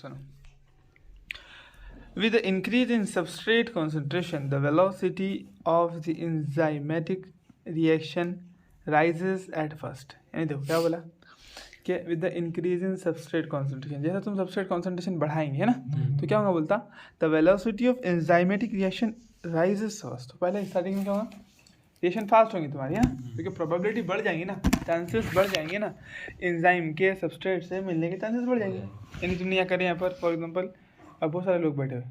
सुनो, with the increase in substrate concentration the velocity of the enzymatic reaction rises at first। यानी देखो क्या बोला कि with the increase in substrate concentration, जैसा तुम सबस्ट्रेट कॉन्सेंट्रेशन बढ़ाएंगे है ना, तो क्या होगा बोलता the velocity of enzymatic reaction rises first. तो पहले स्टार्टिंग में क्या होगा, रिएक्शन फास्ट होंगी तुम्हारी है ना, क्योंकि प्रोबेबिलिटी बढ़ जाएंगी ना, चांसेस बढ़ जाएंगे ना, एंजाइम के सबस्ट्रेट से मिलने के चांसेस बढ़ जाएंगे। यानी तुमने क्या करें यहाँ पर फॉर एग्जांपल, अब बहुत सारे लोग बैठे हुए,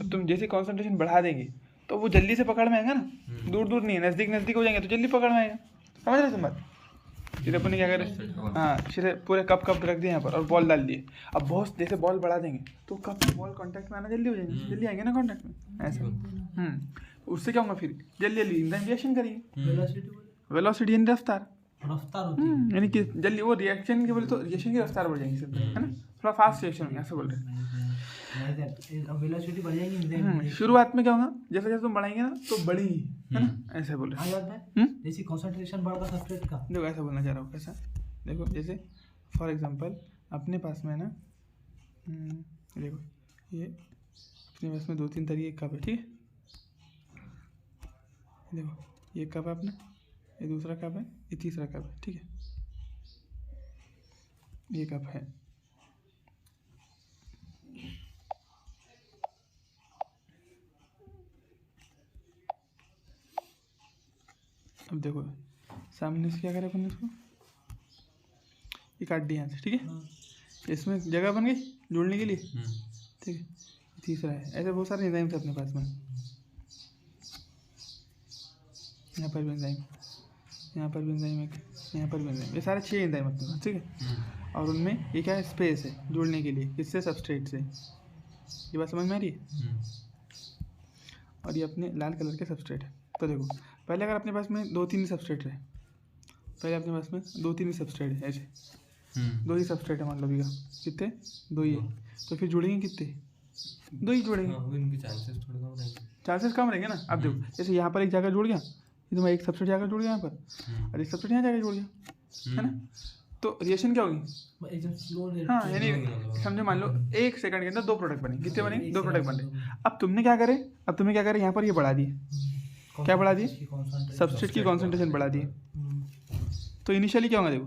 अब तुम जैसे कॉन्सेंट्रेशन बढ़ा देंगे तो वो जल्दी से पकड़ में आएगा ना, दूर दूर नहीं है, नज़दीक नज़दीक हो जाएंगे तो जल्दी पकड़ में आएगा। समझ रहे तुम बात? फिर अपन ने क्या करें, हाँ फिर पूरे कप रख दिए यहाँ पर और बॉल डाल दिए। अब बहुत जैसे बॉल बढ़ा देंगे तो कप बॉल कांटेक्ट में आना जल्दी हो जाएंगे, जल्दी आएंगे ना कांटेक्ट में ऐसा। उससे क्या होगा, फिर जल्दी जल्दी इंजाइम रिएक्शन करेंगे। वेलोसिटी यानी रफ्तार, यानी कि जल्दी वो रिएक्शन के बोले तो रिएक्शन की रफ्तार बढ़ जाएगी है ना, थोड़ा फास्ट रिएक्शन होगा ऐसा बोल रहे हैं। शुरुआत में क्या होगा, जैसे जैसे तुम बढ़ाएंगे ना तो बढ़ेगी है ना, ऐसे बोल रहे हैं। जैसे कंसंट्रेशन बढ़ता सबस्ट्रेट का, देखो ऐसा बोलना चाह रहा हूँ कैसा, देखो जैसे फॉर एग्जांपल अपने पास में ना, देखो ये अपने पास में 2-3 तरीके कप है, ठीक है। देखो ये कप है अपना, ये दूसरा कप है, ये तीसरा कप है, ठीक है। ये कप है, अब देखो सामने से क्या करें अपन इसको, ये काट दिया यहाँ से, ठीक है। इसमें जगह बन गई जोड़ने के लिए, ठीक है। तीसरा है, ऐसे बहुत सारे एंजाइम्स अपने पास में, यहाँ पर भी एंजाइम, यहाँ पर भी एंजाइम है, यहाँ पर भी एंजाइम, ये सारे 6 एंजाइम अपने पास, ठीक है। और उनमें ये क्या है, स्पेस है जोड़ने के लिए, किससे, सबस्ट्रेट से। ये बात समझ में आ रही है? और ये अपने लाल कलर के सबस्ट्रेट है। तो देखो पहले अगर अपने पास में 2-3 सबस्ट्रेट है, पहले अपने पास में 2-3 सबस्ट्रेट है, ऐसे 2 ही सबस्ट्रेट है मान लो, भैया कितने, 2 ही है, तो फिर जुड़ेंगे कितने, 2 ही जुड़ेंगे, चांसेस कम रहेंगे ना। अब देखो जैसे यहाँ पर एक जगह जुड़ गया, ये तो एक सबस्ट्रेट जाकर जुड़ गया यहाँ पर, और एक सबस्ट्रेट यहाँ जाकर जुड़ गया, है ना, तो रिएक्शन क्या होगी, हाँ यानी समझो मान लो 1 सेकंड के अंदर 2 प्रोडक्ट बने, कितने बने, 2 प्रोडक्ट बने। अब तुमने क्या करे, यहाँ पर ये बढ़ा दिए, क्या बढ़ा दिए, सबस्ट्रेट की कॉन्सेंट्रेशन बढ़ा दिए। तो इनिशियली क्या होगा, देखो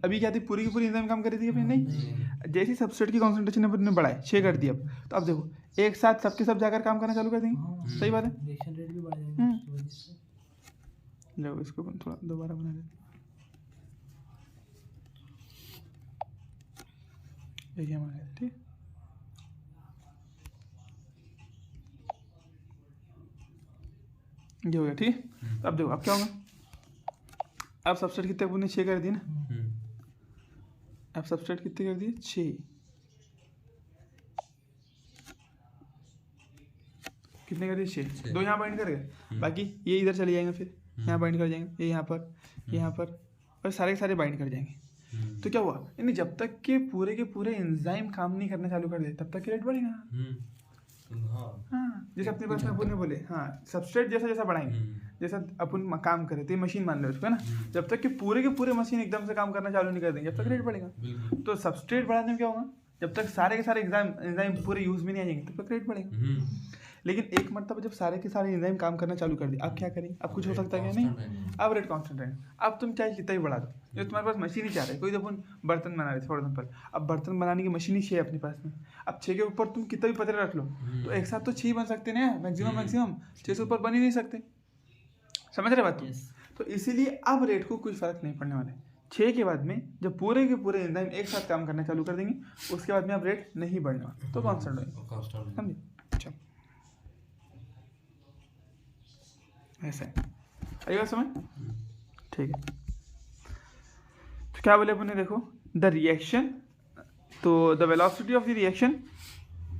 अभी क्या थी, पूरी की पूरी एंजाइम काम कर रही थी अपनी, नहीं, जैसे सबस्ट्रेट की कॉन्सेंट्रेशन अपने बढ़ाए 6 कर दिया, अब तो अब देखो एक साथ सबके सब जाकर काम करना चालू कर देंगे। सही बात है। लो इसको थोड़ा दोबारा बना देते, देखिए हमारे, ठीक। ये हो गया, ठीक। अब देखो अब क्या होगा, अब सबस्ट्रेट कितने अपने 6 कर दिए ना, अब सबस्ट्रेट कितने कर दिए, 6, कितने कर दिए, 6, 2 यहाँ बाइंड कर गए, बाकी ये इधर चले जाएंगे, फिर यहाँ बाइंड कर जाएंगे, ये यहाँ पर और सारे के सारे बाइंड कर जाएंगे। तो क्या हुआ, यानी जब तक के पूरे एंजाइम काम नहीं करना चालू कर दे तब तक रेट बढ़ेगा। हाँ जैसे अपने पास में अपन ने बोले, हाँ सबस्ट्रेट जैसा जैसा बढ़ाएंगे, जैसा अपन काम करे तो ये मशीन मान लो उसको, है ना, जब तक कि पूरे मशीन एकदम से काम करना चालू नहीं कर देंगे जब तक रेट बढ़ेगा। तो सबस्ट्रेट बढ़ाने में क्या होगा, जब तक सारे के सारे एंजाइम पूरे यूज में नहीं आ जाएंगे तब तक रेट बढ़ेगा। लेकिन एक मरतबा जब सारे के सारे एंजाइम काम करना चालू कर दिए, अब क्या करेंगे, अब कुछ हो सकता है क्या, नहीं, अब रेट कांस्टेंट रहेगा। अब तुम चाहे कितना ही बढ़ा दो, जो तुम्हारे पास मशीन ही चाह रहे हैं, कोई तो अपन बर्तन बना रहे थे फॉर एग्जाम्पल, अब बर्तन बनाने की मशीन ही 6 है अपने पास में, अब 6 के ऊपर तुम कितना भी पतले रख लो तो एक साथ तो 6 बन सकते ना, मैक्सिमम 6 से ऊपर बन ही नहीं सकते। समझ रहे बात तुम? तो इसीलिए अब रेट को कोई फर्क नहीं पड़ने वाला है। 6 के बाद में जब पूरे के पूरे एंजाइम एक साथ काम करना चालू कर देंगे उसके बाद में अब रेट नहीं बढ़ने वाला, तो कांस्टेंट होगा। समझे? अच्छा ऐसा है, आई बात समझ? ठीक है। तो क्या बोले अपने, देखो द रिएक्शन, तो the velocity of the reaction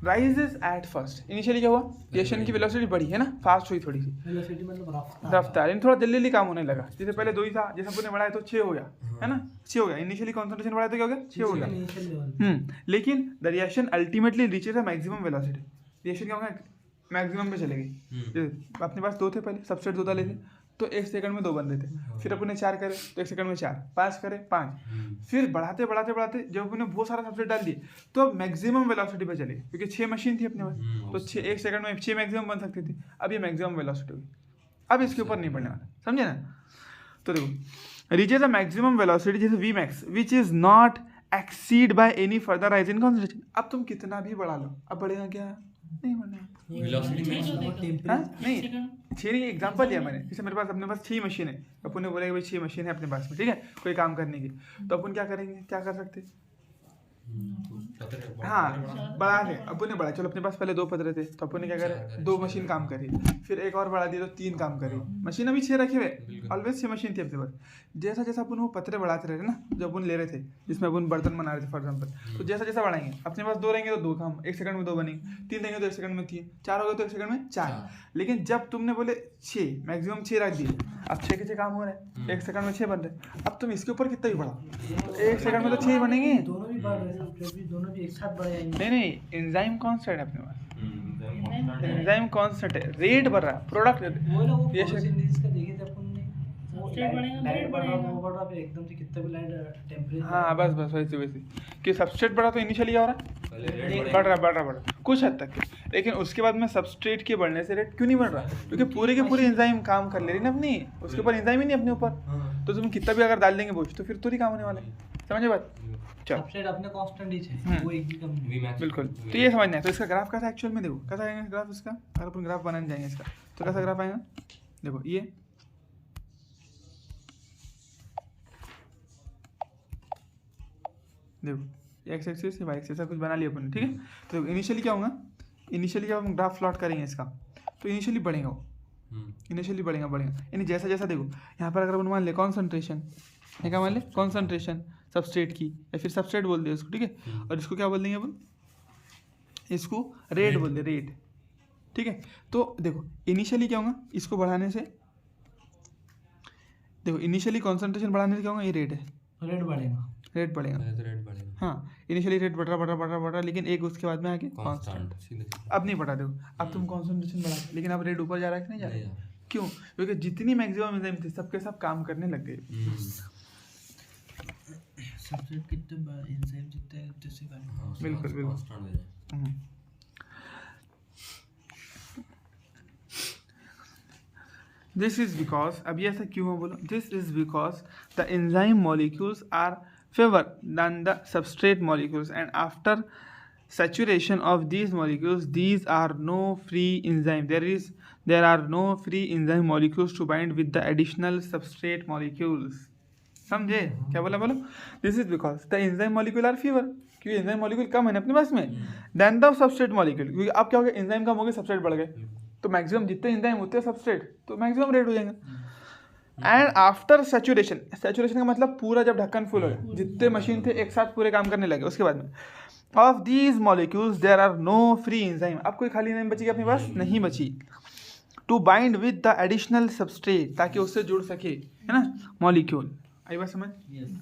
rises at first. Initially क्या हुआ, रिएक्शन की वेलोसिटी बढ़ी है ना, फास्ट हुई थोड़ी सी, वेलोसिटी मतलब रफ्तार, यानी थोड़ा जल्दी जल्दी काम होने लगा। जैसे पहले 2 ही था, जैसे अपने बढ़ाया तो 6 हो गया, है ना, 6 हो गया। इनिशियली कॉन्सेंट्रेशन बढ़ाया तो क्या हो गया, 6 हो गया। लेकिन the reaction ultimately reaches a maximum velocity, reaction क्या होगा, मैक्सिमम पे चले गई। अपने पास 2 थे पहले, सबस्ट्रेट 2 डाले थे, तो 1 सेकंड में 2 बन रहे थे। फिर अपन ने 4 करे तो 1 सेकंड में 4, 5 करे 5। फिर बढ़ाते बढ़ाते बढ़ाते जब अपन ने बहुत सारा सबस्ट्रेट डाल दिए तो अब मैक्सिमम वेलोसिटी पे चले, क्योंकि 6 मशीन थी अपने पास, तो 6 1 सेकंड में 6 मैक्सिमम बन सकती थी। अब ये मैक्सिमम वेलोसिटी हुई, अब इसके ऊपर नहीं बढ़ने वाला, समझे ना। तो देखो रीचेज द मैक्सिमम वेलोसिटी जैसे V max which is not exceed by any further rise in concentration. अब तुम कितना भी बढ़ा लो, अब बढ़ेगा क्या, नहीं बढ़ेगा। वेलोसिटी हाँ नहीं 6 नहीं, एग्जाम्पल लिया मैंने, जैसे मेरे पास अपने पास 6 मशीन है, अपन ने बोला कि भाई 6 मशीन है अपने पास में, ठीक है, कोई काम करने की, तो अपन क्या करेंगे, क्या कर सकते, हाँ बढ़ा दे। अपन ने बढ़ा, चलो अपने पास पहले 2 पतरे थे तो अपन ने क्या करे 2 मशीन काम करी, फिर एक और बढ़ा दी तो 3 काम करी। मशीन अभी 6 रखे हुए, ऑलवेज 6 मशीन थी अपने पास। जैसा जैसा अपन वो पतरे बढ़ाते रहे ना, जब अपन ले रहे थे जिसमें अपन बर्तन बना रहे थे फॉर एग्जाम्पल, तो जैसा जैसा बढ़ाएंगे अपने पास 2 रहेंगे तो 2 काम 1 सेकंड में 2 बनेंगे, 3 रहेंगे तो 1 सेकंड में 3, 4 हो गए तो 1 सेकंड में 4। लेकिन जब तुमने बोले 6 मैक्सिमम 6 रख दिए, अब 6 के 6 काम हो रहे हैं, 1 सेकंड में 6 बन रहे। अब तुम इसके ऊपर कितना भी बढ़ाओ तो 1 सेकंड में तो 6 बनेंगे। दोनों भी बढ़ रहे हैं, सबस्ट्रेट भी दोनों भी एक साथ बढ़ जाएंगे। नहीं एंजाइम कांस्टेंट है अपने पास, एंजाइम कांस्टेंट है, रेट बढ़ रहा है, प्रोडक्ट वो ना वो ये फोटोसिंथेसिस का देखे थे अपन ने, वो सबस्ट्रेट बढ़ेगा, लाइट रेट बढ़ रहा बढ़ेगा। वो बढ़ रहा, फिर एकदम से कितना भी लाइट टेम्परेचर। हाँ बस वैसे कि सबस्ट्रेट बढ़ा तो इनिशियली क्या हो रहा है, बढ़ रहा कुछ हद तक, लेकिन उसके बाद में सबस्ट्रेट के बढ़ने से रेट क्यों नहीं बढ़ रहा, क्योंकि पूरे के पूरे एंजाइम काम कर ले रही ना अपनी, उसके ऊपर एंजाइम ही नहीं अपने ऊपर, तो तुम कितना भी अगर डाल देंगे बोझ तो फिर थोड़ी काम होने वाला है, समझे बात। चलो सबस्ट्रेट अपने कांस्टेंट ही है, वो एक भी कम नहीं। बिल्कुल, तो ये समझना है। तो इसका ग्राफ कैसा एक्चुअल में देखो, कैसा आएगा ग्राफ इसका, अगर अपन ग्राफ बनाने जाएंगे इसका तो कैसा ग्राफ आएगा, देखो ये देखो एक्स एक्सिस वाई एक्सिस ऐसा कुछ बना लिया अपन ने, ठीक है। तो इनिशियली क्या होगा, इनिशियली जब हम ग्राफ प्लॉट करेंगे इसका तो इनिशियली बढ़ेगा वो, इनिशियली बढ़ेगा यानी जैसा जैसा देखो यहाँ पर अगर अपन मान ले कॉन्सेंट्रेशन, ये क्या मान ले कॉन्सेंट्रेशन सबस्ट्रेट की, या फिर सबस्ट्रेट बोल दे उसको, ठीक है, और इसको क्या बोल देंगे अपन, इसको रेट बोल दे, रेट, ठीक है। तो देखो इनिशियली क्या होगा, इसको बढ़ाने से देखो इनिशियली कॉन्सेंट्रेशन बढ़ाने से क्या होगा, ये रेट है, रेट बढ़ेगा, रेट बढ़ेगा, हाँ इनिशियली रेट बढ़ रहा, लेकिन एक उसके बाद में आके कांस्टेंट। अब नहीं बढ़ा, देखो अब तुम कॉन्सेंट्रेशन बढ़ा, लेकिन अब रेट ऊपर जा रहा है कि नहीं जा रहा है, क्यों, क्योंकि जितनी मैक्सिमम एंजाइम थी सबके सब काम करने लग गए। सबस्ट्रेट कितने एंजाइम जितने हैं उतने से करेंगे। बिल्कुल दिस इज बिकॉज, अभी ऐसा क्यों है बोलो, this is because the enzyme molecules our favour than the substrate molecules, and after saturation of these molecules these are no free enzyme, there are no free enzyme molecules to bind with the additional substrate molecules। समझे क्या बोला, बोलो this is because the enzyme molecule are fewer, क्योंकि enzyme molecule कम है ना अपने पास में, देन द सबस्ट्रेट मॉलिक्यूल, क्योंकि अब क्या हो गया एंजाइम कम हो गए सबस्ट्रेट बढ़ गए, तो मैक्सिमम जितने एंजाइम होते हैं सबस्ट्रेट तो मैक्सिमम रेट हो जाएगा। एंड आफ्टर सैचुरेशन, सैचुरेशन का मतलब पूरा जब ढक्कन फुल हो गया, जितने मशीन थे एक साथ पूरे काम करने लगे, उसके बाद में of these molecules there are no free enzyme, अब कोई खाली एंजाइम बची अपने पास नहीं बची, to bind with the additional substrate, ताकि उससे जुड़ सके, है ना, मॉलिक्यूल, आई बात समझ,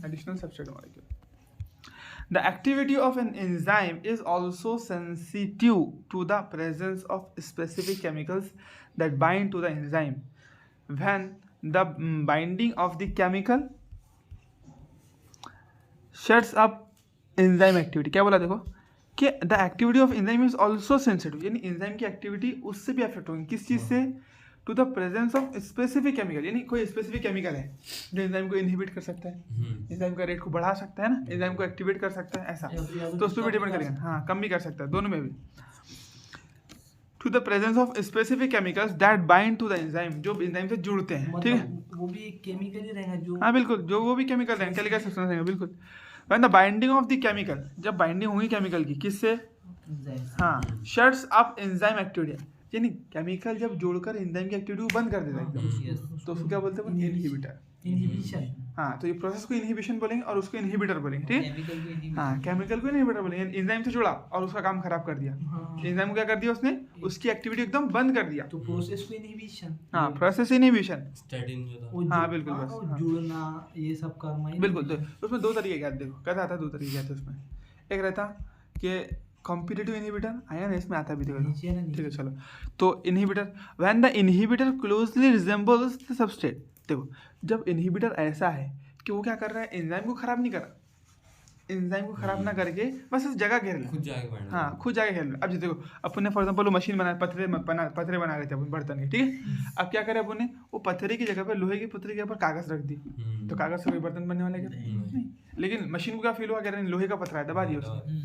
additional substrate molecule. The activity of an enzyme is also sensitive to the presence of specific chemicals that bind to the enzyme. When the binding of the chemical shuts up enzyme activity, क्या बोला देखो कि the activity of enzyme is also sensitive, यानी enzyme की activity उससे भी affect होगी, किस चीज़ से, to the presence of specific chemical, यानी कोई स्पेसिफिक केमिकल है जो एंजाइम को इनहिबिट कर सकता है, एंजाइम का रेट को बढ़ा सकता है ना, एंजाइम को एक्टिवेट कर सकता है, ऐसा तो उस पर भी डिपेंड करेगा, हाँ कम भी कर सकता है, दोनों में भी। To the presence of specific chemicals that bind to the enzyme, जो एंजाइम से जुड़ते हैं, ठीक है, वो भी एक केमिकल ही रहेगा जो, हाँ बिल्कुल, जो वो भी केमिकल रहेंगे, केमिकल सब्सटेंस रहेंगे, बिल्कुल। When the binding of the chemical, जब बाइंडिंग होगी केमिकल की किससे, हाँ शट्स अप एंजाइम एक्टिविटी, यानी केमिकल जब जोड़कर एंजाइम की एक्टिविटी को बंद कर देता है एकदम, तो उसको क्या बोलते हैं, इनहिबिटर, इनहिबिशन, हाँ तो ये प्रोसेस को इनहिबिशन बोलेंगे और उसको इनहिबिटर बोलेंगे, ठीक, हाँ केमिकल को इनहिबिटर बोलेंगे, एंजाइम से जुड़ा और उसका काम खराब कर दिया, एंजाइम को क्या कर दिया उसने, उसकी एक्टिविटी एकदम बंद कर दिया, तो प्रोसेस को इनहिबिशन, हाँ प्रोसेस इनहिबिशन, स्टैटिन जो था, हाँ बिल्कुल बस, हाँ जुड़ना ये सब करना, बिल्कुल। तो उसमें 2 तरीके क्या देखो, कैसा आता है, 2 तरीके आते हैं उसमें, एक रहता कि कॉम्पिटिटिव इनहिबिटर आया ना, इसमें आता भी देखो। नीचे है ना, ठीक है चलो, तो inhibitor when the inhibitor closely resembles the substrate. देखो जब इनहिबिटर ऐसा है कि वो क्या कर रहा है, एंजाइम को खराब नहीं कर रहा, एंजाइम को खराब ना करके बस इस जगह घेर ले, खुद जाके हाँ खुद जाके घेर ले। अब देखो अपन ने फॉर एग्जांपल वो मशीन बना, पत्थरे बना रहे थे अपन बर्तन के, ठीक है। अब क्या करे अपन ने, वो पत्थरे की जगह पे लोहे की पत्थरे के ऊपर कागज रख दी, तो कागज से कोई बर्तन बनने वाला है क्या? नहीं। लेकिन मशीन को क्या फील हुआ, कह रहे हैं लोहे का पत्थर है, दबा दिया उसने,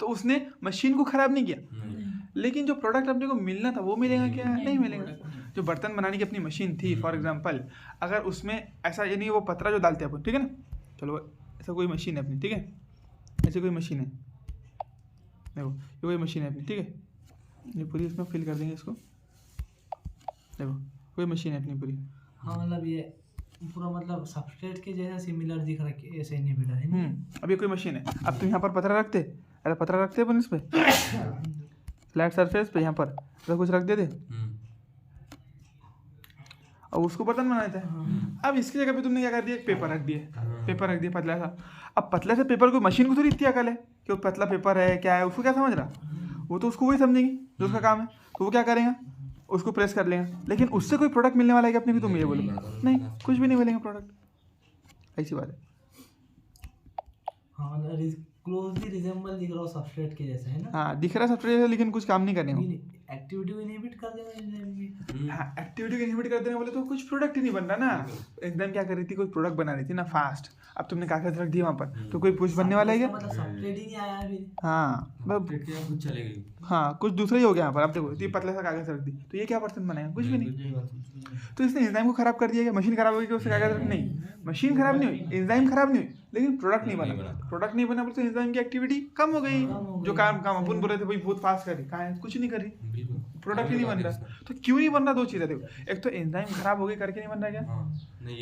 तो उसने मशीन को खराब नहीं किया, लेकिन जो प्रोडक्ट अपने को मिलना था वो मिलेगा क्या? नहीं मिलेगा। जो बर्तन बनाने की अपनी मशीन थी फॉर एग्जांपल, अगर उसमें ऐसा यानी वो पतरा जो डालते हैं अपन, ठीक है ना, चलो ऐसा कोई मशीन है अपनी, ठीक है, ऐसे कोई मशीन है, देखो ये कोई मशीन है अपनी, ठीक है, ये पूरी इसमें फिल कर देंगे इसको, देखो कोई मशीन है अपनी पूरी। हाँ मतलब ये पूरा मतलब सबस्ट्रेट के जैसा सिमिलर दिख रहा है, ऐसे इनहिबिटर है ना। अब ये कोई मशीन है, अब तुम यहाँ पर पतरा रखते, अरे पतरा रखते अपन इस पे फ्लैट सरफेस पे, यहाँ पर ऐसा कुछ रख देते और उसको बर्तन बना देता है। अब इसकी जगह पे तुमने क्या कर दिया, एक पेपर रख दिया, पेपर रख दिया पतला सा। अब पतला से पेपर को, मशीन को थोड़ी इतनी अकल है कि वो पतला पेपर है क्या है, उसको क्या समझ रहा, वो तो उसको वही समझेंगी जो उसका काम है, तो वो क्या करेगा, उसको प्रेस कर लेगा। लेकिन उससे कोई प्रोडक्ट मिलने वाला है कि अपने भी, तुम ये बोलो नहीं, कुछ भी नहीं मिलेगा प्रोडक्ट, ऐसी बात है। हाँ मतलब क्लोजली रिजेंबल दिख रहा हो सबस्ट्रेट के जैसा है ना। हाँ दिख रहा है सबस्ट्रेट, लेकिन कुछ काम नहीं करने को। एक्टिविटी को इनहिबिट कर देगा एंजाइम की। हाँ एक्टिविटी को इनहिबिट कर देने बोले तो कुछ प्रोडक्ट ही नहीं बन रहा ना, एकदम क्या कर रही थी, कोई प्रोडक्ट बना रही थी ना फास्ट। अब तुमने कागज रख दिया वहाँ पर, तो कोई कुछ बनने वाला है क्या? मतलब सबस्ट्रेट ही नहीं आया अभी। हाँ मतलब खुद चले गई। हाँ कुछ दूसरा ही हो गया यहाँ पर। अब देखो ये पतला सा कागज रख दी, तो ये क्या बर्तन बनाएगा, कुछ भी नहीं। तो इसने एंजाइम को खराब कर दिया क्या? मशीन खराब हो गई कि उससे कागज रख, नहीं मशीन खराब नहीं हुई, एंजाइम खराब नहीं हुई, लेकिन प्रोडक्ट नहीं बना। प्रोडक्ट नहीं बना तो एंजाइम की एक्टिविटी कम हो गई, जो काम अपन बोल रहे थे भाई बहुत फास्ट कर रही, कहाँ है, कुछ नहीं कर रही, प्रोडक्ट ही नहीं बन रहा। तो क्यों नहीं बन रहा, दो चीज़ें देखो, एक तो एंजाइम खराब हो गई करके नहीं बन रहा क्या? नहीं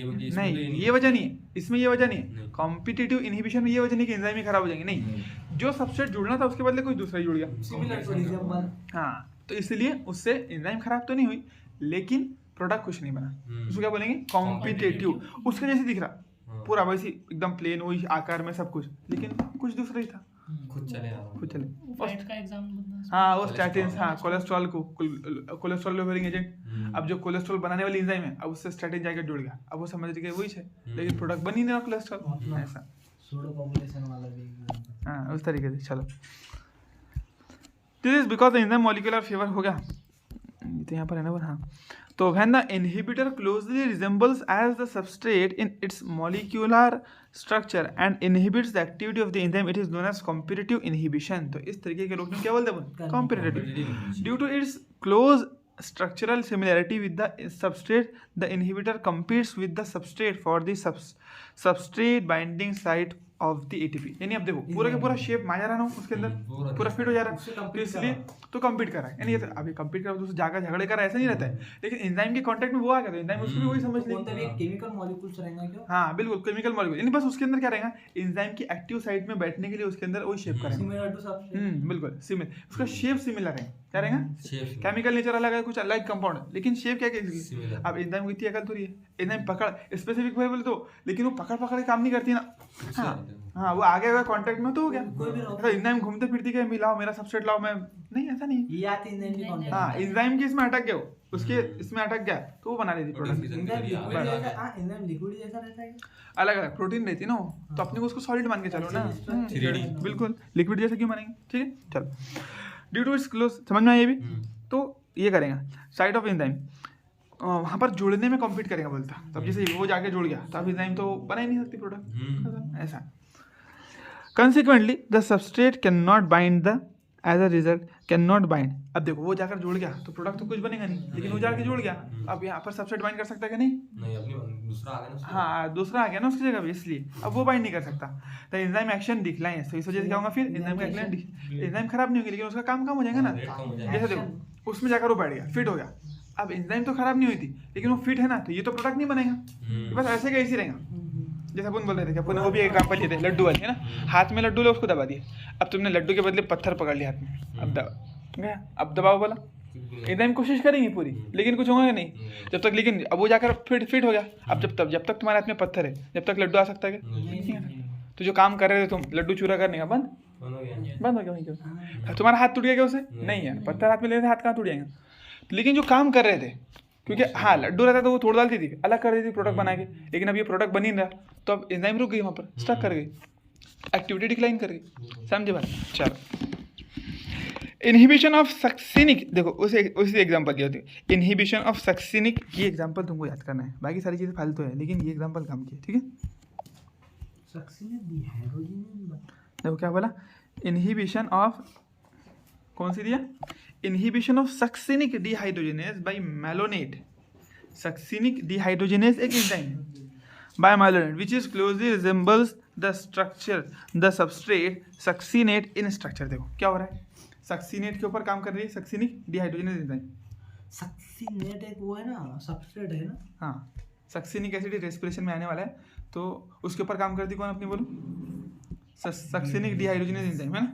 ये वजह नहीं है, इसमें ये वजह नहीं है। कॉम्पिटिटिव इनहिबिशन में ये वजह नहीं कि एंजाइम ही खराब हो जाएंगे, नहीं, जो सबस्ट्रेट जुड़ना था उसके बदले कोई दूसरा ही जुड़ गया। Similar to resemble. हाँ तो इसलिए उससे एंजाइम खराब तो नहीं हुई, लेकिन प्रोडक्ट कुछ नहीं बना, उसको क्या बोलेंगे, कॉम्पिटिटिव। उसके जैसे दिख रहा पूरा वैसी एकदम प्लेन वही आकार में सब कुछ, लेकिन कुछ दूसरा ही था, खुद चले खुद चले। फैट का एग्जांपल। हाँ वो स्टैटिन, हाँ कोलेस्ट्रॉल को, कोलेस्ट्रॉल लेवलिंग एजेंट। अब जो कोलेस्ट्रॉल बनाने वाली एंजाइम है, अब उससे स्टैटिन जाकर जुड़ गया, अब वो समझ गए वही है, लेकिन प्रोडक्ट बन ही नहीं रहा कोलेस्ट्रॉल, ऐसा। सूडो पॉपुलेशन वाला भी। हाँ उस तरीके से। चलो this is because the enzyme molecular favour हो गया, तो यहाँ पर है ना वो। हाँ तो when the inhibitor closely resembles as the substrate in its molecular structure and inhibits the activity of the enzyme, it is known as competitive inhibition। तो इस तरीके के लोग क्या बोलते हैं, competitive। Due to its close structural similarity with the substrate, the inhibitor competes with the substrate for the substrate binding site of the ATP. यानी अब देखो पूरा का पूरा शेप माया रहा ना उसके अंदर, पूरा फिट हो जा रहा है, तो इसलिए तो कम्पीट कर रहा है। यानी ये तो अभी कम्पीट कर दूसरी जाकर झगड़े कर रहा है, ऐसा नहीं रहता है, लेकिन एंजाइम के कांटेक्ट में वो आ गया तो एंजाइम उसको भी वही समझ लेंगे। केमिकल मॉलिक्यूल्स रहेंगे क्या? हाँ बिल्कुल केमिकल मॉलिक्यूल, यानी बस उसके अंदर क्या रहेगा, एंजाइम की एक्टिव साइट में बैठने के लिए उसके अंदर वही शेप करेंगे। Similar to substrate. बिल्कुल सिमिलर, उसका शेप सिमिलर है, क्या रहेगा, केमिकल नेचर अलग है, कुछ अलग कंपाउंड, लेकिन शेप क्या क्या। अब एंजाइम की इतनी अकल थोड़ी है, एंजाइम पकड़ स्पेसिफिक भाई बोले तो, लेकिन वो पकड़ पकड़ के काम नहीं करती ना। हाँ वो आगे अगर कांटेक्ट में तो हो गया, तो एंजाइम घूमते फिरती क्या मिलाओ मेरा सबस्ट्रेट लाओ, मैं नहीं ऐसा नहीं। ये आती एंजाइम की कांटेक्ट। हाँ एंजाइम की इसमें अटक गया वो, उसके इसमें अटक गया तो वो बना लेती प्रोडक्ट। एंजाइम लिक्विड जैसा रहता है, अलग अलग प्रोटीन रहती है ना, तो अपने को उसको सॉलिड मान के चलो ना, बिल्कुल लिक्विड जैसा क्यों मानेंगे, ठीक है। चलो ड्यू टू इट्स क्लोज, समझ में आया ये भी। तो ये करेगा साइट ऑफ एंजाइम, वहाँ पर जुड़ने में कॉम्पीट करेगा बोलता, तब जैसे वो जाके जुड़ गया तो अब एंजाइम तो बना ही नहीं सकती प्रोडक्ट, ऐसा। Consequently, the substrate cannot bind the, as a result, cannot bind। अब देखो वो जाकर जुड़ गया तो प्रोडक्ट तो कुछ बनेगा नहीं, लेकिन वो जाकर जुड़ गया, अब यहाँ पर सबस्ट्रेट बाइंड कर सकता है कि नहीं? अपनी दूसरा आ गया ना। हाँ दूसरा आ गया ना उसकी जगह पे, इसलिए अब वो बाइंड नहीं कर सकता। तो एंजाइम एक्शन डिक्लाइन, तो इस वजह से क्या होगा, फिर एंजाइम का एक्शन, एंजाइम खराब नहीं होगी लेकिन उसका काम कम हो जाएगा ना। जैसे देखो उसमें जाकर वो बैठ गया, फिट हो गया, अब एंजाइम तो खराब नहीं हुई थी लेकिन वो फिट है ना, तो ये तो प्रोडक्ट नहीं बनेगा, बस ऐसे कैसे रहेगा। जैसे अपन बोल रहे थे कि अपन वो भी एग्जाम्पल लेते हैं, लड्डू वाले है ना, हाथ में लड्डू ले उसको दबा दिए, अब तुमने लड्डू के बदले पत्थर पकड़ लिया हाथ में, अब दबा गया, अब दबाओ बोला, एंजाइम कोशिश करेंगी पूरी लेकिन कुछ होगा नहीं जब तक, लेकिन अब वो जाकर फिट हो गया। अब जब तक तुम्हारे हाथ में पत्थर है, जब तक लड्डू आ सकता है क्या? नहीं आ सकता। तो जो काम कर रहे थे तुम लड्डू चूरा करने का बंद, बंद हो गया। बंद हो गया वहीं क्यों? तुम्हारा हाथ टूट गया क्या उससे? नहीं है, पत्थर हाथ में लेने से हाथ कहाँ टूट जाएगा? लेकिन जो काम कर रहे थे, क्योंकि हाँ लड्डू रहता तो वो तोड़ डालती थी, अलग कर देती प्रोडक्ट बना के, लेकिन अब ये प्रोडक्ट बन ही नहीं रहा, तो अब एंजाइम रुक गई वहाँ पर, स्टक कर गई, एक्टिविटी डिक्लाइन कर गई। समझे बात? चलो, इनहिबिशन ऑफ सक्सिनिक, देखो उसी एग्जांपल की होती है, इनहिबिशन ऑफ सक्सिनिक, ये एग्जांपल तुमको याद करना है, बाकी सारी चीज़ें फालतू है, लेकिन ये एग्जांपल काम की है, ठीक है? सक्सिनेट डिहाइड्रोजिनेज, देखो क्या बोला, इनहिबिशन ऑफ, कौन सी दिया? Inhibition of succinic dehydrogenase by malonate. Succinic dehydrogenase एक enzyme by malonate which is closely resembles the structure the substrate succinate in structure. देखो क्या हो रहा है, सक्सिनेट के ऊपर काम कर रही है सक्सिनिक डिहाइड्रोजिनेज एंजाइम। सक्सिनेट एक वो है ना, सबस्ट्रेट है ना? हाँ, सक्सिनिक एसिड रेस्पिरेशन में आने वाला है, तो उसके ऊपर काम करती कौन अपनी बोलो? सक्सिनिक डिहाइड्रोजिनेज एंजाइम है ना?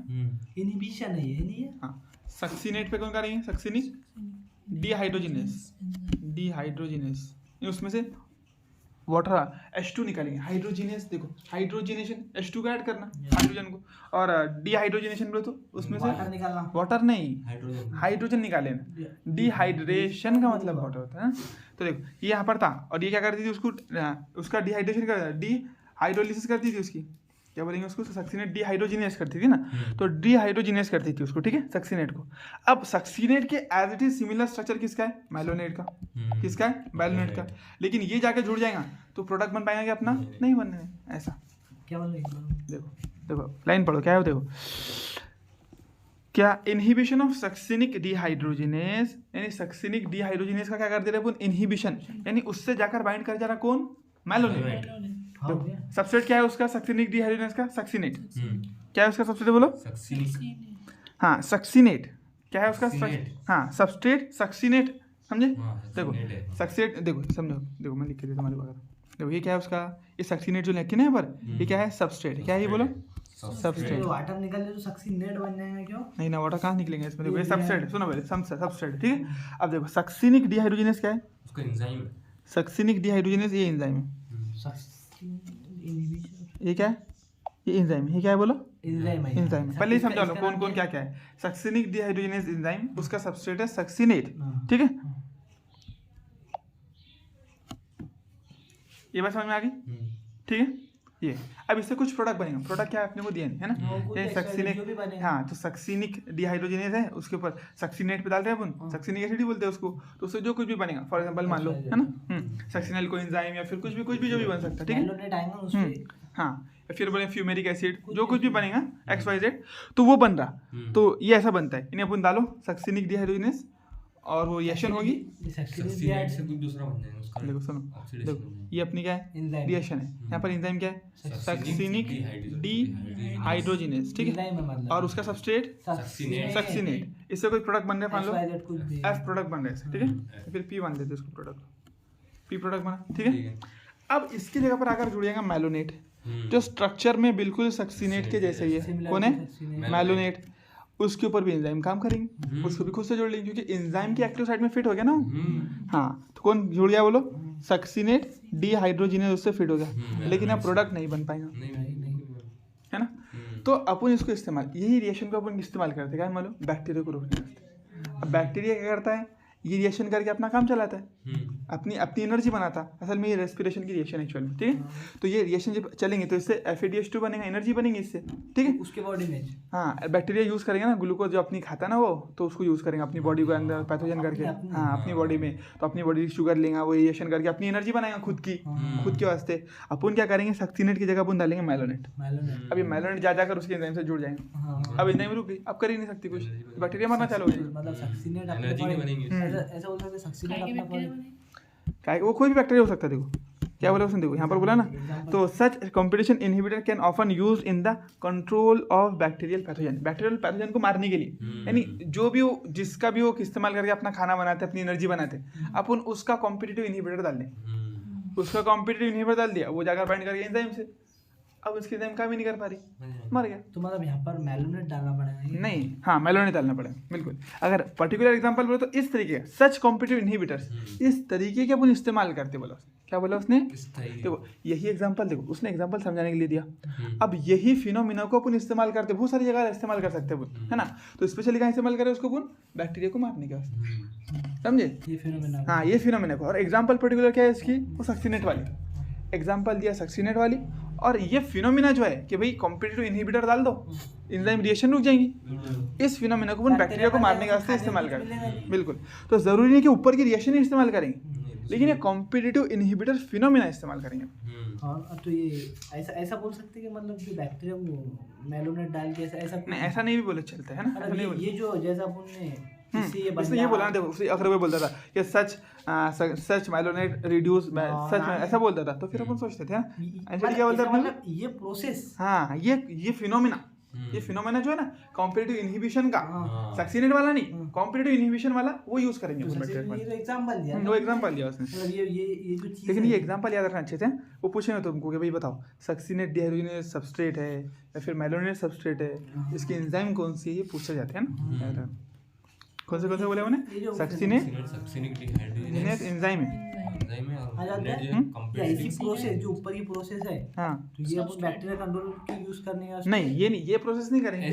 इनहिबिशन है ये, नहीं है? हाँ, सक्सिनेट पे कौन कर रही है? सक्सिनिक डिहाइड्रोजिनेज, उसमें से वाटर H2 निकालेंगे, हाइड्रोजिनेस, देखो हाइड्रोजिनेशन H2 का ऐड करना हाइड्रोजन को, और डिहाइड्रोजिनेशन बोले तो उसमें से वाटर निकालना, वाटर नहीं हाइड्रोजन निकाले ना, डिहाइड्रेशन का मतलब वाटर होता है। तो देखो ये यहाँ पर था, और ये क्या करती थी उसको, उसका डिहाइड्रेशन कर, डिहाइड्रोलिसिस करती थी उसकी, क्या बोलेंगे उसको, सक्सिनेट डिहाइड्रोजिनेस करती थी ना, तो डिहाइड्रोजिनेस करती थी उसको, ठीक है, सक्सिनेट को। अब सक्सिनेट के as it is similar structure किसका है? मैलोनेट का। किसका है? मैलोनेट का। लेकिन ये जाके जुड़ जाएगा तो प्रोडक्ट बन पाएगा क्या अपना? नहीं बनने में, ऐसा। क्या बोल रहे हैं? देखो देखो लाइन पढ़ो, क्या है वो देखो, क्या इनहिबिशन ऑफ सक्सिनिक डिहाइड्रोजिनेस, यानी सक्सिनिक डिहाइड्रोजिनेस का क्या कर दे रहे हैं? इनहिबिशन, यानी उससे जाकर बाइंड कर जा रहा कौन? मैलोनेट। सबस्ट्रेट क्या है उसका? सक्सिनिक डिहाइड्रोजिनेस का सक्सिनेट। क्या है उसका सबस्ट्रेट बोलो? सक्सिनिक। हाँ, सक्सिनेट क्या है उसका? सक्सिनेट। हाँ, सबस्ट्रेट सक्सिनेट, समझे? हाँ, देखो सक्सिनेट है। सक्सिनेट, देखो समझो, देखो मैं लिख के देता हूँ तुम्हारे पास। देखो ये क्या है उसका? ये सक्सिनेट जो लिखे ना यहाँ पर, ये क्या है? सबस्ट्रेट। क्या है ये बोलो? सबस्ट्रेट। तो वाटर निकल जाए तो सक्सिनेट बन जाएगा क्यों? नहीं ना, वाटर कहाँ निकलेंगे इसमें? देखो ये सबस्ट्रेट, सुनो पहले, सबस्ट्रेट, ठीक है। अब देखो सक्सिनिक डिहाइड्रोजिनेस क्या है? उसका एंजाइम है। सक्सिनिक डिहाइड्रोजिनेस ये एंजाइम है। ये क्या है? ये एंजाइम है। ये क्या है बोलो? एंजाइम है। एंजाइम है। पहले ही समझा लो कौन कौन क्या क्या है। सक्सिनिक डिहाइड्रोजिनेस एंजाइम, उसका सबस्ट्रेट है सक्सिनेट, ठीक है। ये बात समझ में आ गई, ठीक है। ये अब इससे कुछ प्रोडक्ट बनेगा। प्रोडक्ट क्या है अपने को दिया नहीं है ना, ये सक्सिनिक, हाँ, तो सक्सिनिक डिहाइड्रोजिनेस है, उसके ऊपर सक्सिनेट पे डाल रहे हैं अपन, सक्सिनिक एसिड ही बोलते हैं उसको, तो उससे जो कुछ भी बनेगा, फॉर एग्जांपल मान लो, है ना, सक्सिनल को एंजाइम या फिर कुछ भी जो भी बन सकता है, ठीक है। हाँ, फिर बोले फ्यूमेरिक एसिड, जो कुछ भी बनेगा XYZ, तो वो बन रहा, तो ये ऐसा बनता है। इन्हें अपन डालो सक्सिनिक डिहाइड्रोजिनेस, और वो रिएक्शन होगी, सक्सिनेट से कुछ दूसरा बन जाएगा उसका। देखो सुनो, देखो ये अपनी क्या है? रिएक्शन है। यहाँ पर एंजाइम क्या है? सक्सिनिक डिहाइड्रोजिनेस, ठीक है, और उसका सबस्ट्रेट सक्सिनेट। इससे कोई प्रोडक्ट बन रहा है, मान लो F प्रोडक्ट बन रहा है, ठीक है, फिर P मान लेते हैं उसको, प्रोडक्ट P प्रोडक्ट बना, ठीक है। अब इसकी जगह पर आकर जुड़ जाएगा मैलोनेट, जो स्ट्रक्चर में बिल्कुल सक्सिनेट के जैसे ही है। कौन है? मैलोनेट। उसके ऊपर भी एंजाइम काम करेंगे, उसको भी खुद से जोड़ लेंगे, क्योंकि एंजाइम की एक्टिव साइड में फिट हो गया ना। हाँ, तो कौन जुड़ गया बोलो? सक्सिनेट डिहाइड्रोजिनेस, उससे फिट हो गया, लेकिन अब प्रोडक्ट नहीं बन पाएगा, है ना। तो अपन इसको इस्तेमाल, यही रिएक्शन को अपन इस्तेमाल करते हैं, क्या मालूम? बैक्टीरिया को रोकने वास्ते। अब बैक्टीरिया क्या करता है? ये रिएक्शन करके अपना काम चलाता है, अपनी एनर्जी बनाता है। असल में ये रेस्पिरेशन की रिएक्शन एक्चुअल में, ठीक है। तो ये रिएक्शन जब चलेंगे तो इससे FADH2 बनेगा, एनर्जी बनेगी इससे, ठीक है, उसके बॉडी में। हाँ, बैक्टीरिया यूज़ करेंगे ना ग्लूकोज जो अपनी खाता है ना वो, तो उसको यूज़ करेंगे अपनी बॉडी के अंदर पैथोजन करके, हाँ, अपनी बॉडी में। तो अपनी बॉडी शुगर लेंगे, वो रिएक्शन करके अपनी एनर्जी बनाएगा खुद के वास्ते। अपन क्या करेंगे? सक्सिनेट की जगह अपन डालेंगे मैलोनेट। अब ये मैलोनेट जा जाकर उसके एंजाइम से जुड़ जाएंगे। अब एंजाइम रुक गई, अब कर ही नहीं सकती कुछ, बैक्टीरिया मरना चालू हो गई। मतलब सक्सिनेट एनर्जी नहीं बनेगी। ऐसा बोल सकते सक्सिनेट अपना क्या, वो कोई भी बैक्टीरिया हो सकता है। देखो क्या बोला उसने, देखो यहाँ पर बोला ना, तो such competition inhibitor can often use in the control of bacterial pathogen. Bacterial pathogen को मारने के लिए, यानी जो भी हो, जिसका भी वो इस्तेमाल करके अपना खाना बनाते, अपनी एनर्जी बनाते, अपन उसका कॉम्पिटिटिव इनहिबिटर डाल दें। उसका कॉम्पिटिटिव इनहिबिटर डाल दिया, वो जाकर बाइंड करके एंजाइम से, अब उसकी एंजाइम काम ही नहीं कर पा रही, मर गया। तो मतलब यहाँ पर मैलोनेट डालना पड़ेगा? नहीं, हाँ, मैलोनेट डालना पड़ेगा, बिल्कुल। अगर पर्टिकुलर एग्जांपल बोलो तो इस तरीके सच कॉम्पिटिटिव इनहिबिटर्स, इस तरीके के अपन इस्तेमाल करते, बोलो क्या क्या बोला उसने? स्थायी। देखो यही एग्जांपल, देखो उसने एग्जांपल समझाने के लिए दिया। अब यही फिनोमिना को अपन इस्तेमाल करते हैं, बहुत सारी जगह इस्तेमाल कर सकते हैं अपन, है ना। तो स्पेशली कहाँ इस्तेमाल करें उसको अपन? बैक्टीरिया को मारने के वास्ते, समझे? ये फिनोमेना। हाँ ये फिनोमिना को। और एग्जांपल पर्टिकुलर क्या है इसकी? वो सक्सीनेट वाली एग्जांपल दिया, सक्सीनेट वाली। और ये फिनोमिना जो है कि भाई कॉम्पिटिटिव इनहिबिटर डाल दो, एंजाइम रिएक्शन रुक जाएंगी। इस फिनोमिना को अपन बैक्टीरिया को मारने के वास्ते इस्तेमाल करें, बिल्कुल। तो जरूरी नहीं कि ऊपर की रिएक्शन ही इस्तेमाल करेंगे, लेकिन ये कॉम्पिटिटिव इनहिबिटर फिनोमिना इस्तेमाल करेंगे। और तो ये ऐसा बोल सकते हैं कि मतलब जो बैक्टीरिया को मेलोनेट डाल के ऐसा नहीं, ऐसा नहीं भी बोले चलता है ना, ऐसा नहीं बोले। ये जो जैसा अपन ने इसने ये बोला ना, देखो उसे अगर वो बोलता था कि सच माइलोनेट रिड्यूस सच, ऐसा बोलता था तो फिर अपन सोचते थे एक्चुअली क्या बोलता था मतलब ये प्रोसेस। हाँ ये फिनोमिना, ये फिनोमिना जो है ना कॉम्पिटिटिव इनहिबिशन का, सक्सीनेट वाला नहीं, कॉम्पिटिटिव इनहिबिशन वाला वो यूज करेंगे अपन बैक्टीरिया में। ये तो एग्जांपल दिया, वो एग्जांपल दिया उसने। मतलब ये जो चीज लेकिन ये एग्जांपल याद रखना अच्छे से। वो पूछेंगे तुमको कि भाई बताओ सक्सीनेट डिहाइड्रोजिनेज सबस्ट्रेट है या फिर मेलोनेट सबस्ट्रेट है, इसकी एंजाइम कौन सी है, ये पूछा जाता है ना। कौन से बोले उन्हें? सक्सीनेट डिहाइड्रोजिनेज एंजाइम है, एंजाइम है आ और जाता है। नेट जो या कॉम्पिटिटिव। इसी प्रोसेस जो ऊपर की प्रोसेस है, हाँ तो ये अपन बैक्टीरिया कंट्रोल के यूज करने का नहीं, ये नहीं, ये प्रोसेस नहीं करेंगे,